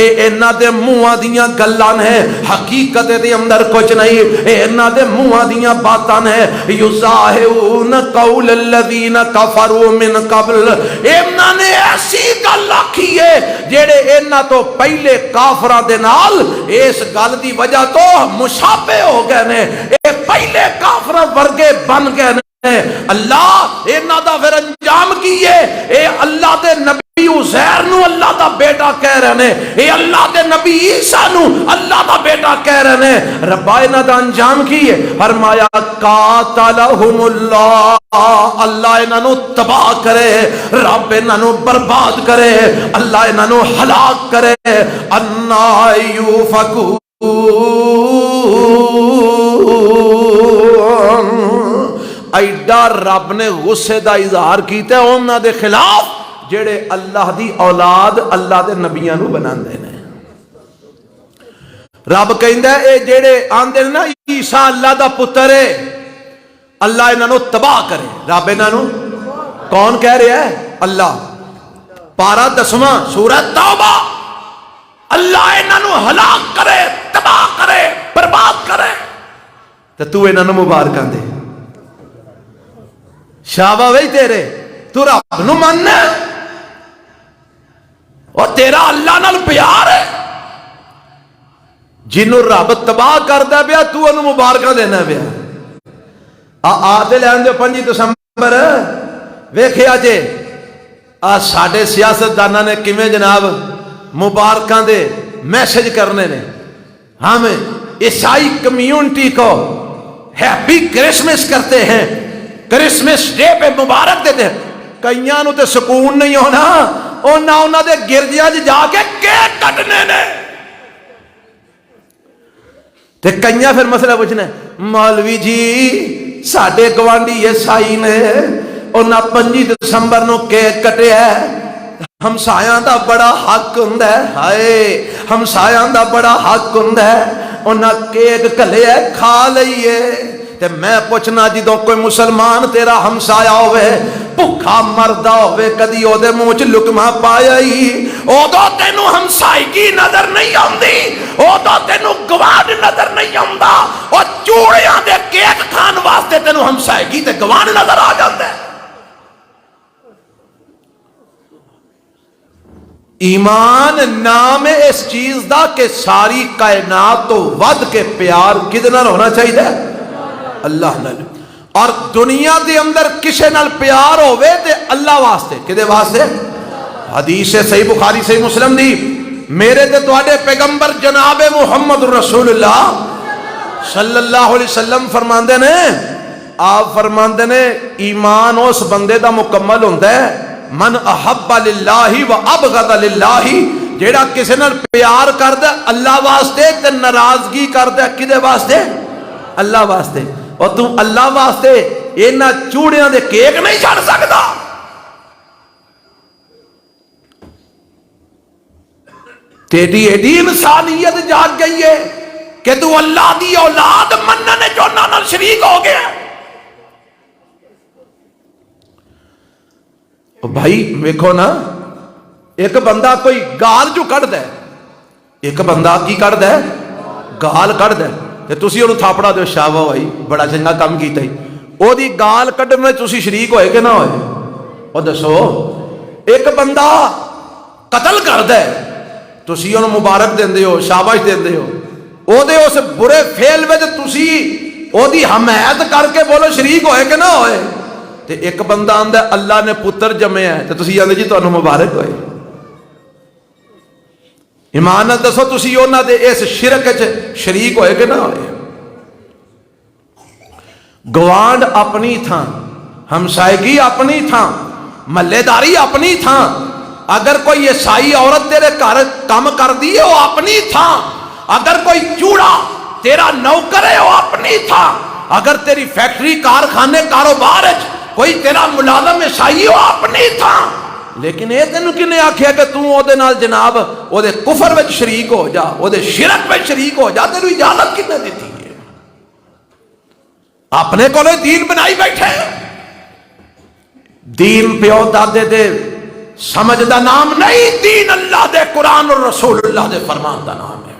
اے انہاں دے منہاں دیاں گلاں نے، حقیقت دے اندر کچھ نہیں، اے انہاں دے منہاں دیاں باتاں نے۔ یضاہرون قول الذین کفروا من قبل، انہاں نے ایسی گل آکھی ہے جڑے انہاں تو پہلے کافراں دے نال اس گل دی وجہ تو مشابہ ہو گئے نے، اے پہلے کافراں ورگے بن گئے نے۔ اللہ انہاں دا پھر انجام کیے، اے اللہ دے نبی عزیر نو اللہ دا بیٹا کہہ رہے نے، اے اللہ دے نبی عیسیٰ نو اللہ دا بیٹا کہہ رہے نے۔ ربا انہاں دا انجام کیے، فرمایا قاتلہم اللہ، اللہ انہاں نو تباہ کرے، رب انہاں نو برباد کرے، اللہ انہاں نو ہلاک کرے۔ انا یؤفکون، ایڈا رب نے غصے دا اظہار کیتا ہے انہاں دے خلاف جڑے اللہ دی اولاد اللہ دے نبیاں نو بناندے نے۔ رب کہندا ہے اے جڑے آندے نا عیسیٰ اللہ دا پتر ہے، اللہ انہاں نو تباہ کرے۔ رب انہاں نو کون کہہ رہا ہے؟ اللہ۔ پارہ 10واں سورہ توبہ، اللہ انہاں نو ہلاک کرے، تباہ کرے، برباد کرے، تے تو انہاں نو مبارکاں دے۔ شابہ وہی تیرے، تو رب نو ماننا اور تیرا اللہ نال پیار ہے، جنہوں رب تباہ کردا پیا تو انہوں مبارکہ دینا پیا۔ آتے لین دے 5 دسمبر ویکھیا جے ساڈے سیاست داناں نے کیویں جناب مبارکاں دے میسج کرنے نے۔ ہم عیسائی کمیونٹی کو ہیپی کرسمس کرتے ہیں، کرسمس ڈے پہ مبارک دیتے ہیں، کئیاں نو تے سکون نہیں ہونا، انہاں دے گرجیاں جا کے کیک کٹنے نے، تے کئیاں پھر مسئلہ پوچھنا مولوی جی ساڈے گوانڈی عیسائی نے انہاں 5 دسمبر نو کیک کٹیا ہے، ہمسایاں دا بڑا حق ہوندا ہے، ہائے ہمسایاں دا بڑا حق ہوندا ہے، انہاں کیک کھلیا کھا لئیے۔ تے میں پوچھنا جدوں کوئی مسلمان تیرا ہمسایا ہوئے بھکھا مردہ ہوئے کدی او دے منہ چ لقمہ پایا ہی، اودوں تینوں ہمسائیگی نظر نہیں آندی، اودوں تینوں گوانڈ نظر نہیں آندا، او چوڑیاں دے کیک کھان واسطے تینوں ہمسائیگی تے گوانڈ نظر آ جاندا ہے۔ ایمان نام اس چیز دا کہ ساری کائنات تو ود کے پیار کدے نال ہونا چاہیے؟ اللہ نال. اور دنیا دے اندر کسے نال پیار ہوئے تے اللہ واسطے. کدے واسطے؟ حدیث صحیح بخاری صحیح مسلم دی میرے تے تواڈے پیغمبر جناب محمد رسول اللہ صلی اللہ علیہ وسلم فرماندے نے، آپ فرماندے نے ایمان اس بندے دا مکمل ہوندا ہے من احب للہ و ابغض للہ، جیڑا کسی نال پیار کردا اللہ واسطے تے ناراضگی کردا کدے واسطے؟ اللہ واسطے. اور تو اللہ واسطے اینا چوڑیاں دے کیک نہیں چھڑ سکدا. تیری ایڈی انسانیت جاگ گئی ہے کہ تو اللہ دی اولاد مننے جو نال شریک ہو گیا. بھائی ویکھو نا، ایک بندہ کوئی گال جو کڑ دے، ایک بندہ کی کڑ دے؟ گال کڑ دے تے تسی انہوں تھاپڑا دو شابہ بھائی بڑا چنگا کام کیتا ہی. او دی گال کڑنے میں تسی شریک ہوئے کہ نہ ہوئے؟ او دسو. ایک بندہ قتل کر دے تسی انہوں مبارک دین دے ہو، شاباش دین دے ہو. او دے اس برے فعل میں تسی او دی حمایت کر کے بولو شریک ہوئے کہ نہ ہوئے؟ تے ایک بندہ آندا ہے اللہ نے پتر جمے ہے تے تسی آندے جی تانوں مبارک ہوئے. ایمان نال دسو تسی انہاں دے اس شرک وچ شریک ہوئے کہ نہ ہوئے؟ گوانڈ اپنی تھاں، ہمسائیگی اپنی تھاں، محلے داری اپنی تھاں. اگر کوئی عیسائی عورت تیرے گھر کام کر دی ہے وہ اپنی تھاں. اگر کوئی چوڑا تیرا نوکر ہے وہ اپنی تھاں. اگر تیری فیکٹری کارخانے کاروبار کوئی تیرا ملازم عیسائی وہ اپنی تھاں. لیکن یہ تینوں کنے آکھیا کہ تو او دے نال جناب او دے کفر وچ شریک ہو جا، او دے شرک وچ شریک ہو جا؟ تینوں اجازت کنے دیتی ہے؟ اپنے کو دین بنائی بیٹھے. دین پیو دادے دے سمجھ دا نام نہیں، دین اللہ دے قرآن اور رسول اللہ دے فرمان دا نام ہے.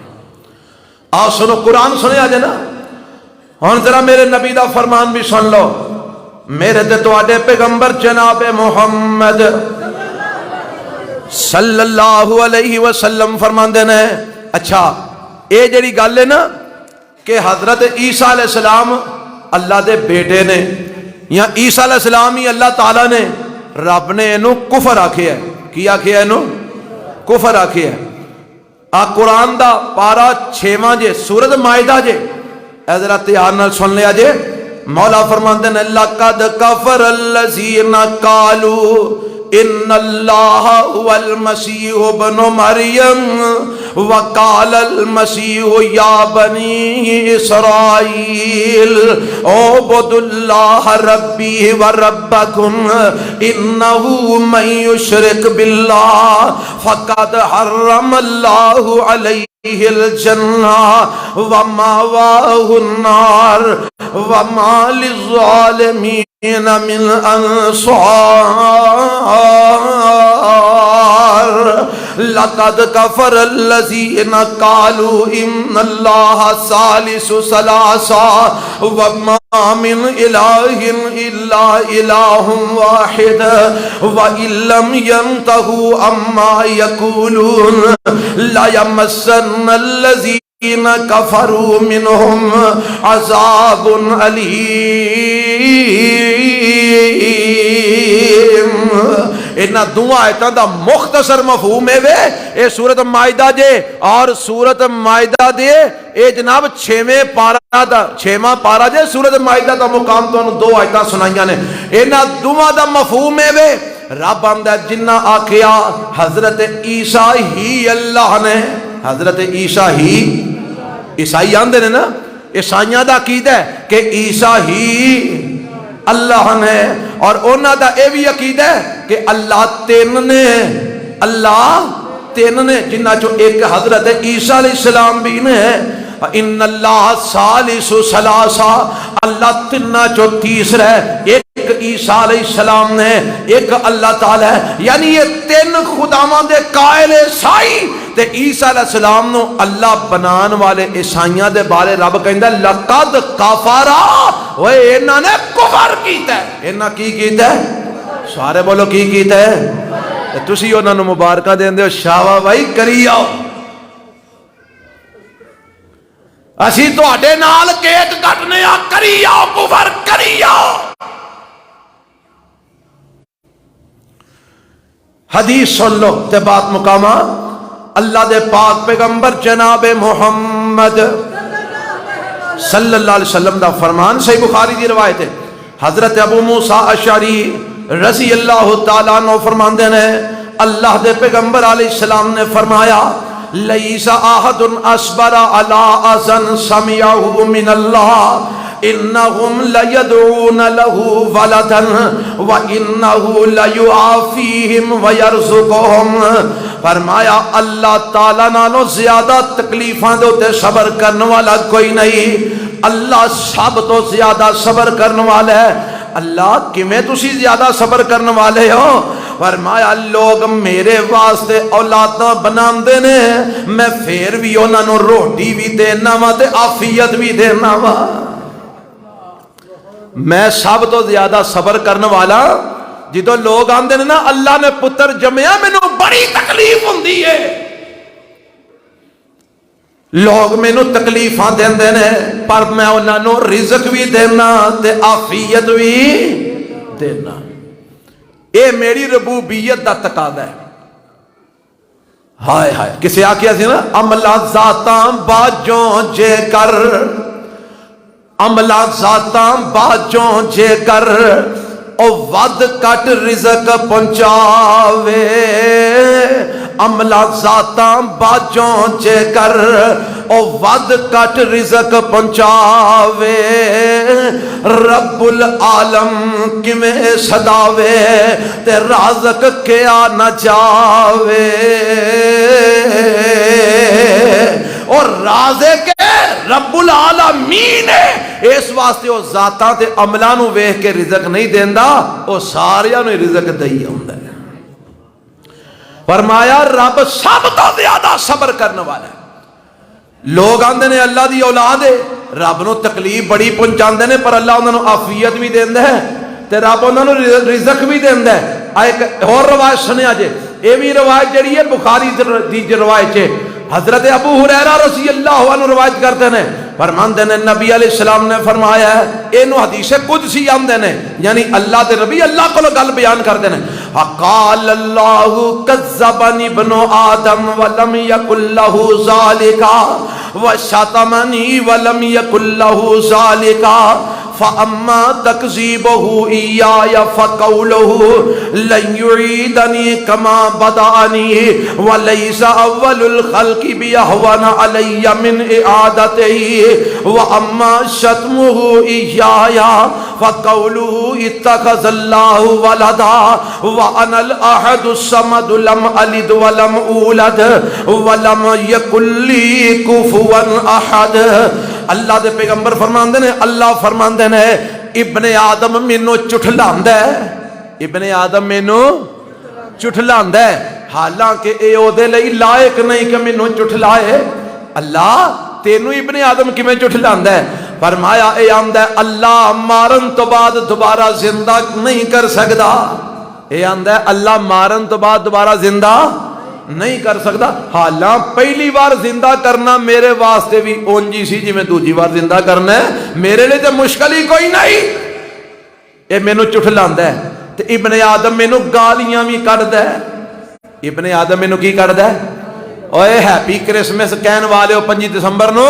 آؤ سنو قرآن سنیا جے نا. ہن ذرا میرے نبی دا فرمان بھی سن لو. میرے تے تواڈے پیغمبر جناب محمد صلی اللہ علیہ وسلم فرماندے نے، اچھا اے جڑی گل ہے نا کہ حضرت عیسیٰ علیہ السلام اللہ دے بیٹے نے یا عیسیٰ علیہ السلام ہی اللہ تعالیٰ نے، رب نے انہوں کفر آکھیا ہے. کی آکھیا ہے انہوں؟ کفر آکھیا ہے. آ قرآن دا پارا 6واں جے سورۃ مائدہ جے، ذرا دھیان نال سن لیا جے. مولا فرماندے نے لقد کفر الذین قالوا ان اللہ هو المسیح ابن مریم وقال المسیح یا بنی اسرائیل اعبدوا اللہ ربی و ربکم انہ من یشرک باللہ فقد حرم اللہ علیہ الجنہ ومأواہ النار وما للظالمین من انصار. لقد کفر الذین قالوا ان اللہ ثالث ثلاثہ وما من الہ الا الہ واحد وان لم ينتهوا عما یقولون لیمسن الذین کفروا منہم عذاب علیم. انہا دعا آیتاں دا مختصر مفہوم ہے وے اے سورۃ مائدہ جے اور سورۃ مائدہ دے اے جناب 6واں پارا جے سورۃ مائدہ دا مقام تو دو آیتاں سنائیاں نے. انہا دعا دا مفہوم ہے وے رب آمدہ جنہ آکھیا حضرت عیسیٰ ہی اللہ نے، حضرت عیسیٰ ہی، عیسائی آندے نے نا، عیسائیاں دا عقیدہ ہے کہ عیسیٰ ہی اللہ نے، اور انہاں دا اے بھی عقیدہ ہے کہ اللہ تین نے، اللہ تین نے، جنہ جو ایک حضرت عیسیٰ علیہ السلام بھی نے. ان اللہ ثالث ثلاثہ، اللہ تنہ جو تیسرا ہے، ایک عیسیٰ علیہ السلام نے، ایک اللہ تعالی ہے. یعنی یہ تین خداواں دے قائل عیسائی تے عیسیٰ علیہ السلام نو اللہ بنان والے عیسائیاں دے بارے رب کہندا لقد کفرا، اوے انہاں نے کفر کیتا ہے. انہاں کی کیتا ہے؟ سارے بولو کی کیتا ہے؟ تسی انہاں نوں مبارکاں دیندے ہو شاباش بھائی کری آؤ اسی تواڈے نال کیک کٹنے آ کری آؤ کفر کری آؤ حدیث سن لو تے بات مقامہ اللہ دے پاک پیغمبر جناب محمد صلی اللہ علیہ وسلم دا فرمان صحیح بخاری دی روایت ہے حضرت ابو موسیٰ اشعری رضی اللہ تعالیٰ عنہ فرماندے نے اللہ دے پیغمبر علیہ السلام نے فرمایا لیس احد اصبر علی اذن سمعہ من اللہ انہم لیدعون له ولدا وانہ لیعافیہم ویرزقہم فرمایا اللہ تعالیٰ نالوں زیادہ تکلیفاں دے تے صبر کرنے والا کوئی نہیں اللہ سب تو زیادہ صبر کرنے والا ہے اللہ کمیں تسی زیادہ صبر کرنے والے ہو فرمایا لوگ میرے واسطے اولاداں بناندے نے میں پھر بھی انہاں نوں روٹی بھی دینا وا تے عافیت بھی دینا وا میں سب تو زیادہ صبر کرنے والا جدو لوگ آندے نے نا اللہ نے پتر جمیا مینوں بڑی تکلیف ہوندی ہے لوگ مینوں تکلیفاں دیندے نے پر میں انہاں نوں رزق بھی دینا تے عافیت بھی دینا اے میری ربوبیت دا تقاضا ہے ہائے ہائے کسے آکھیا سی نا عملہ ذاتاں باجوں جے کر عملہ ذاتاں باجوں جے کر او ود کٹ رزق پہنچاوے عملہ ذاتاں باجوں جے کر او ود کٹ رزق پہنچاوے رب العالم کمیں صداوے تے رازق کیا نہ جاوے اور رازق رب العالمین ہے اس واسطے وہ ذاتاں تے عملاں نوں ویکھ کے رزق نہیں دیندا وہ ساریاں نوں رزق دئی ہوندا ہے فرمایا رب سب تو زیادہ صبر کرنے والا ہے لوگ آندے نے اللہ دی اولاد ہے رب نو تکلیف بڑی پہنچاندے نے پر اللہ انہاں نوں عافیت بھی دیندا ہے تے رب انہاں نوں رزق بھی دیندا ہے ایک اور روایت سنیا جے اے بھی روایت جڑی ہے بخاری دی روایت ہے حضرت ابو ہریرہ رضی اللہ عنہ روایت کرتے ہیں فرماندے نے نبی علیہ السلام نے فرمایا ہے اینو حدیث قدسی آندے نے یعنی اللہ دے نبی اللہ کو گل بیان کرتے ہیں قال اللہ کذبنی ابن آدم ولم یکن لہ ذالک وشتمنی ولم یکن لہ ذالک فاما تکذیبہ ایایا فقولہ لن یعیدنی کما بدعنی ولیس اول الخلق بیہون علی من اعادتہ واما شتمہ ایایا فقولہ اتخذ اللہ ولدا وانا الاحد الصمد لم الد ولم اولد ولم یکن لی کفوا احد اللہ دے پیغمبر فرماندے نے اللہ فرماندے نے ابن آدم مینوں چٹھلاندا ہے ابن آدم مینوں چٹھلاندا ہے حالانکہ اے او دے لئی لائق نہیں کہ مینوں چٹھلائے اللہ تینوں ابن آدم کیویں چٹھلاندا ہے فرمایا اے آندا ہے اللہ مارن تو بعد دوبارہ زندہ نہیں کر سکدا اے آندا ہے اللہ مارن تو بعد دوبارہ زندہ نہیں کر سکتا حالاں پہلی بار زندہ کرنا میرے واسطے بھی اونجی سی جی میں دوجی بار زندہ کرنا ہے میرے لئے تو مشکل ہی کوئی نہیں اے مینوں چٹھلاندا ہے تے ابن آدم مینوں گالیاں بھی کڈدا ہے ابن آدم مینوں کی کڈدا ہے اوئے ہیپی کرسمس کہن والے 5 دسمبر نو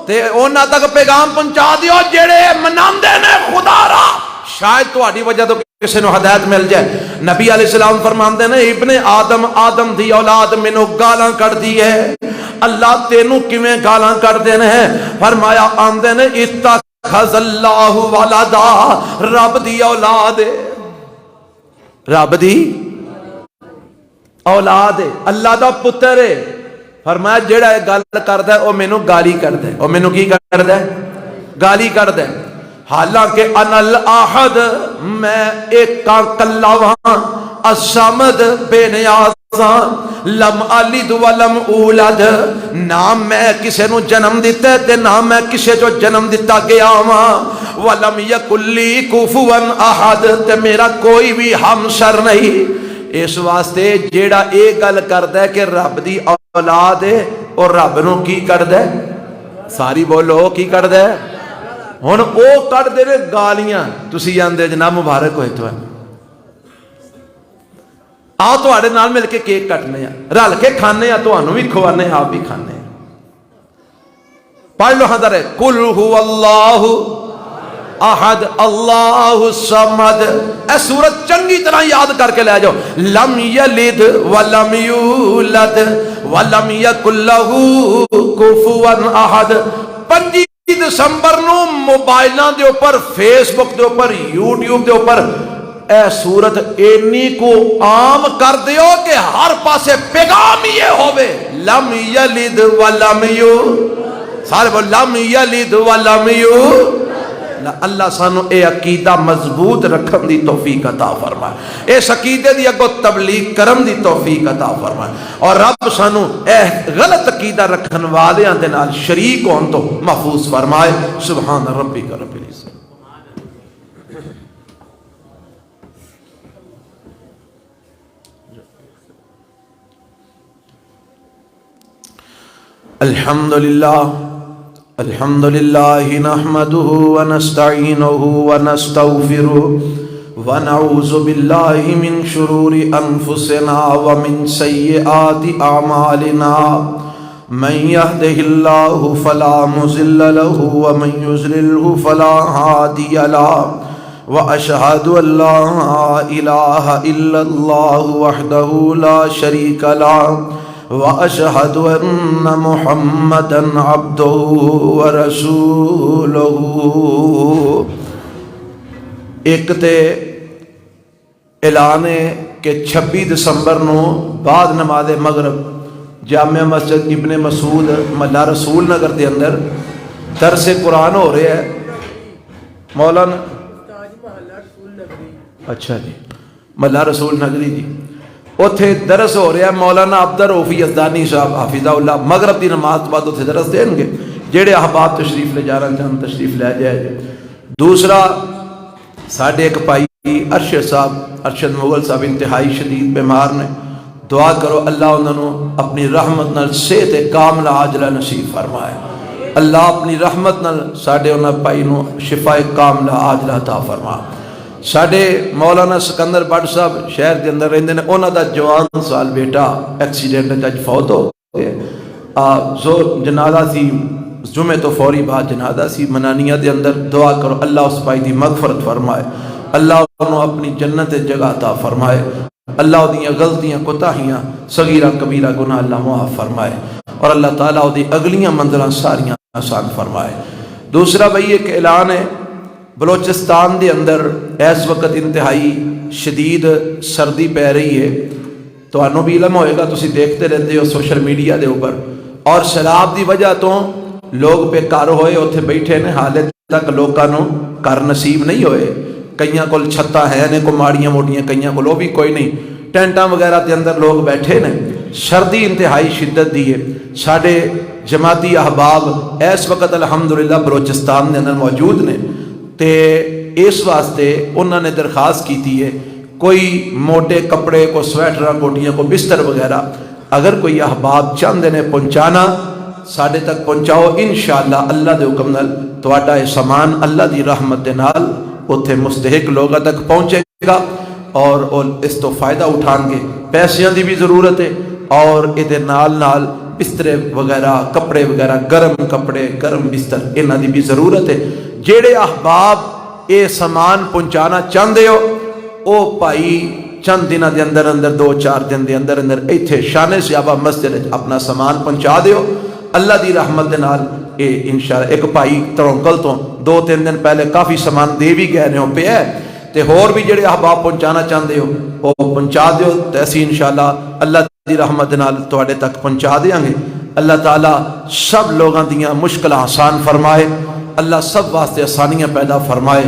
تے انہاں تک پیغام پہنچا دیو جڑے مناندے نے خدا را شاید تہاڈی وجہ تو کسی نو ہدایت مل جائے نبی علیہ السلام فرماندے نے ابن آدم آدم دی اولاد مینوں گالاں کڈ دی ہے اللہ تینوں کیویں گالاں کڈ دے نے فرمایا آندے نے اتخذ اللہ ولدا رب دی اولاد رب دی اولاد اللہ دا پتر ہے فرمایا جیڑا گل کردا ہے او مینوں گالی کردا ہے او مینوں کی کردا ہے گالی کردا ہے حالانکہ انا الاحد میں ایک کلا وہاں الصمد بے نیازاں لم الد ولم اولد نہ میں کسے نو جنم دیتا ہے تے نہ میں کسے جو جنم دیتا گیا ہاں ولم یکن لی کفوا احد تے میرا کوئی بھی ہمسر نہیں اس واسطے جیڑا یہ گل کرتا ہے کہ رب دی اولاد ہے اور رب نو کی کردا ہے؟ ساری بولو کی کردا ہے؟ ہن او کڈ دے نے گالیاں، تسی آندے جناب مبارک ہوئے تو آؤ تواڈے نال مل کے کیک کٹنے ہیں، رل کے کھانے ہیں، تانوں بھی کھوانے آپ بھی کھانے ہیں۔ پڑھ لو حضر ہے قل هو اللہ احد اللہ الصمد، اے سورت چنگی طرح یاد کر کے لے جاؤ، لم یلد ولم یولد ولم یکن لہ کفوا احد۔ 25 دسمبر نو موبائلاں دے اوپر، فیس بک دے اوپر، یوٹیوب دے اوپر اے سورت اینی کو عام کر دیو کہ ہر پاسے پیغام یہ ہوئے لم یلد ولم یولد، سارے بول لم یلد ولم یولد۔ اللہ سانو اے عقیدہ مضبوط رکھن دی توفیق عطا فرمائے، اس عقیدے دی اگو تبلیغ کرم دی توفیق عطا فرمائے، اور رب سانو اے غلط عقیدہ رکھن والیاں دے نال شریک ہون تو محفوظ فرمائے۔ سبحان ربک رب العزت۔ الحمد لله نحمده ونستعينه ونستغفره ونعوذ بالله من شرور أنفسنا ومن سيئات أعمالنا، من يهده الله فلا مضل له ومن يضلله فلا هادي له، وأشهد أن لا إله إلا الله وحده لا شريك له، وأشهد أن محمدا عبده ورسوله۔ ایک تے اعلان ہے کہ 26 دسمبر نو بعد نماز مغرب جامع مسجد ابن مسعود محلہ رسول نگر دے اندر درس قرآن ہو رہا ہے۔ مولانا اچھا جی، محلہ رسول نگری جی، اتھے درس ہو رہا ہے۔ مولانا عبدالرؤف یزدانی صاحب حافظہ اللہ مغرب دی نماز بعد اتھے درس دیں گے، جیڑے احباب تشریف لے جا رہے ہیں تشریف لے جائے جائے۔ دوسرا ساڑھے ایک پائی ارشد صاحب، ارشد مغل صاحب انتہائی شدید بیمار نے، دعا کرو اللہ انہوں اپنی رحمت نال صحت کاملہ عاجلہ نصیب فرمائے، اللہ اپنی رحمت نال ساڑھے انہوں پائی نو شفا کاملہ عاجلہ عطا فرمائے۔ ساڑھے مولانا سکندر بٹ صاحب شہر کے اندر رہندے نے، انہوں دا جوان سال بیٹا ایکسیڈنٹ جج فوت ہو گئے، زور جنازہ سی جمعہ تو فوری بعد جنازہ سی منانیہ دے اندر، دعا کرو اللہ اس پائی دی مغفرت فرمائے، اللہ انہوں اپنی جنت جگہ عطا فرمائے، اللہ دیاں غلطیاں کوتاہیاں صغیرہ کبیرہ گناہ اللہ معاف فرمائے، اور اللہ تعالیٰ دی اگلیاں منزلیں ساریاں آسان فرمائے۔ دوسرا بھئی ایک اعلان ہے، بلوچستان دے اندر اس وقت انتہائی شدید سردی پہ رہی ہے، تو انہوں بھی علم ہوئے گا، تسی دیکھتے رہتے ہو سوشل میڈیا دے اوپر، اور سیلاب دی وجہ تو لوگ بے کار ہوئے اتھے بیٹھے نے، حالے تک لوگوں کر نصیب نہیں ہوئے، کئیاں کول چھتا ہے نے کو ماڑیاں موٹیاں، کئیاں کول بھی کوئی نہیں، ٹینٹاں وغیرہ دے اندر لوگ بیٹھے نے، سردی انتہائی شدت دی ہے۔ ساڑھے جماعتی احباب اس وقت الحمدللہ بلوچستان دے اندر موجود نے، تے اس واسطے انہوں نے درخواست کی تھی ہے کوئی موٹے کپڑے کو سویٹر کوٹیاں کو بستر وغیرہ اگر کوئی احباب چاہتے نے پہنچانا ساڑھے تک پہنچاؤ، انشاءاللہ اللہ دے حکم نال تواڈا اے سامان اللہ دی رحمت دے نال اتھے مستحق لوگوں تک پہنچے گا، اور اس تو فائدہ اٹھان کے پیسیاں دی بھی ضرورت ہے، اور ادھے نال نال بسترے وغیرہ کپڑے وغیرہ گرم کپڑے گرم بستر انہاں دی بھی ضرورت ہے۔ جیڑے احباب اے سامان پہنچانا چاہتے ہو او بھائی چند دنوں دے اندر اندر 2-4 دن دے اندر اندر ایتھے شان سیابہ مسجد اپنا سامان پہنچا دیو، اللہ دی رحمت دے نال اے انشاءاللہ۔ ایک بھائی ترونکل تو 2-3 دن پہلے کافی سامان دے بھی گئے نے پہ ہے، تے ہور بھی جڑے احباب پہنچانا چاہتے ہو وہ پہنچا دیو، تے اسی انشاءاللہ اللہ دی رحمت دے نال تواڈے تک پہنچا دیاں گے۔ اللہ تعالیٰ سب لوگاں دیاں مشکل آسان فرمائے، اللہ سب واسطے آسانیاں پیدا فرمائے،